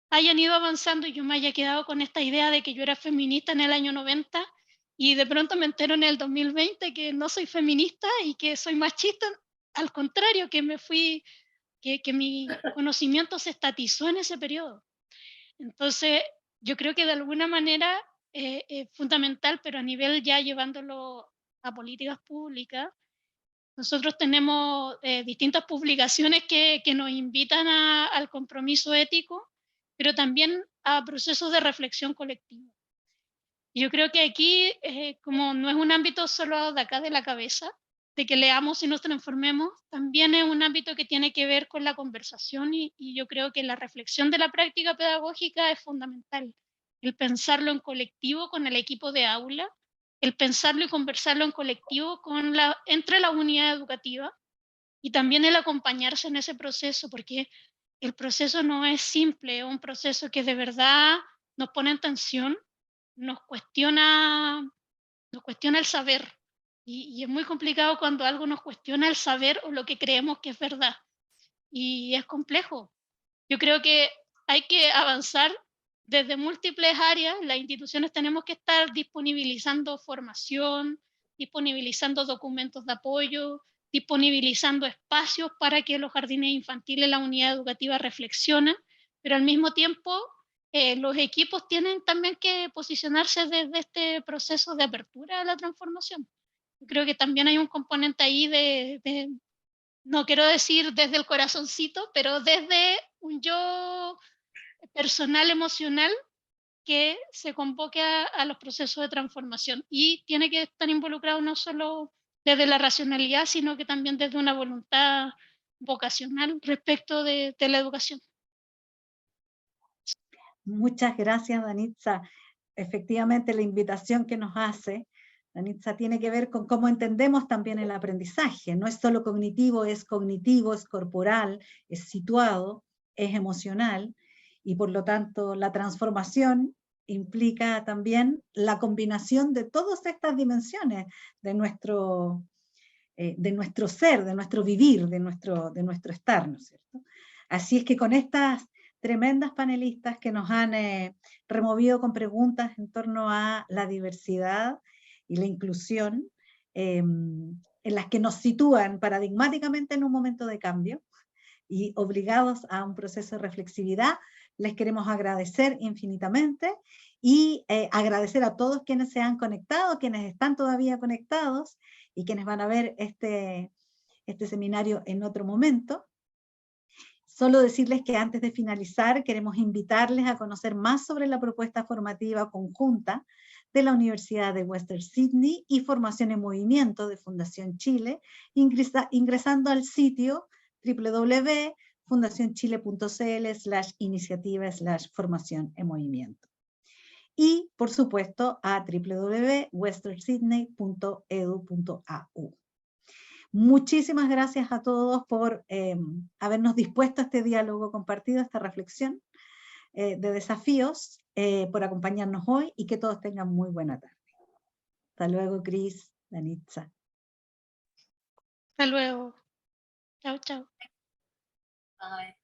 hayan ido avanzando y yo me haya quedado con esta idea de que yo era feminista en el año 90 y de pronto me entero en el 2020 que no soy feminista y que soy machista. Al contrario, que mi conocimiento se estatizó en ese periodo. Entonces, yo creo que de alguna manera es fundamental, pero a nivel ya llevándolo a políticas públicas, nosotros tenemos distintas publicaciones que nos invitan al compromiso ético, pero también a procesos de reflexión colectiva. Yo creo que aquí, como no es un ámbito solo de acá de la cabeza, de que leamos y nos transformemos, también es un ámbito que tiene que ver con la conversación y yo creo que la reflexión de la práctica pedagógica es fundamental. El pensarlo en colectivo con el equipo de aula, el pensarlo y conversarlo en colectivo entre la unidad educativa y también el acompañarse en ese proceso, porque el proceso no es simple, es un proceso que de verdad nos pone en tensión, nos cuestiona el saber. Y es muy complicado cuando algo nos cuestiona el saber o lo que creemos que es verdad. Y es complejo. Yo creo que hay que avanzar desde múltiples áreas. Las instituciones tenemos que estar disponibilizando formación, disponibilizando documentos de apoyo, disponibilizando espacios para que los jardines infantiles, la unidad educativa reflexionen, pero al mismo tiempo los equipos tienen también que posicionarse desde este proceso de apertura a la transformación. Yo creo que también hay un componente ahí no quiero decir desde el corazoncito, pero desde un yo personal, emocional, que se convoque a los procesos de transformación. Y tiene que estar involucrado no solo desde la racionalidad, sino que también desde una voluntad vocacional respecto de la educación. Muchas gracias, Danitza. Efectivamente, la invitación que nos hace, Danitza, tiene que ver con cómo entendemos también el aprendizaje. No es solo cognitivo, es corporal, es situado, es emocional, y por lo tanto la transformación implica también la combinación de todas estas dimensiones de nuestro ser, de nuestro vivir, de nuestro estar, ¿no es cierto? Así es que con estas tremendas panelistas que nos han removido con preguntas en torno a la diversidad y la inclusión, en las que nos sitúan paradigmáticamente en un momento de cambio y obligados a un proceso de reflexividad, les queremos agradecer infinitamente y agradecer a todos quienes se han conectado, quienes están todavía conectados y quienes van a ver este seminario en otro momento. Solo decirles que antes de finalizar queremos invitarles a conocer más sobre la propuesta formativa conjunta de la Universidad de Western Sydney y Formación en Movimiento de Fundación Chile, ingresando al sitio www.fundacionchile.cl/iniciativa/formación en movimiento. Y, por supuesto, a www.westernsydney.edu.au. Muchísimas gracias a todos por habernos dispuesto a este diálogo compartido, a esta reflexión de desafíos, por acompañarnos hoy y que todos tengan muy buena tarde. Hasta luego, Cris, Danitza. Hasta luego. Chao, chao. Bye.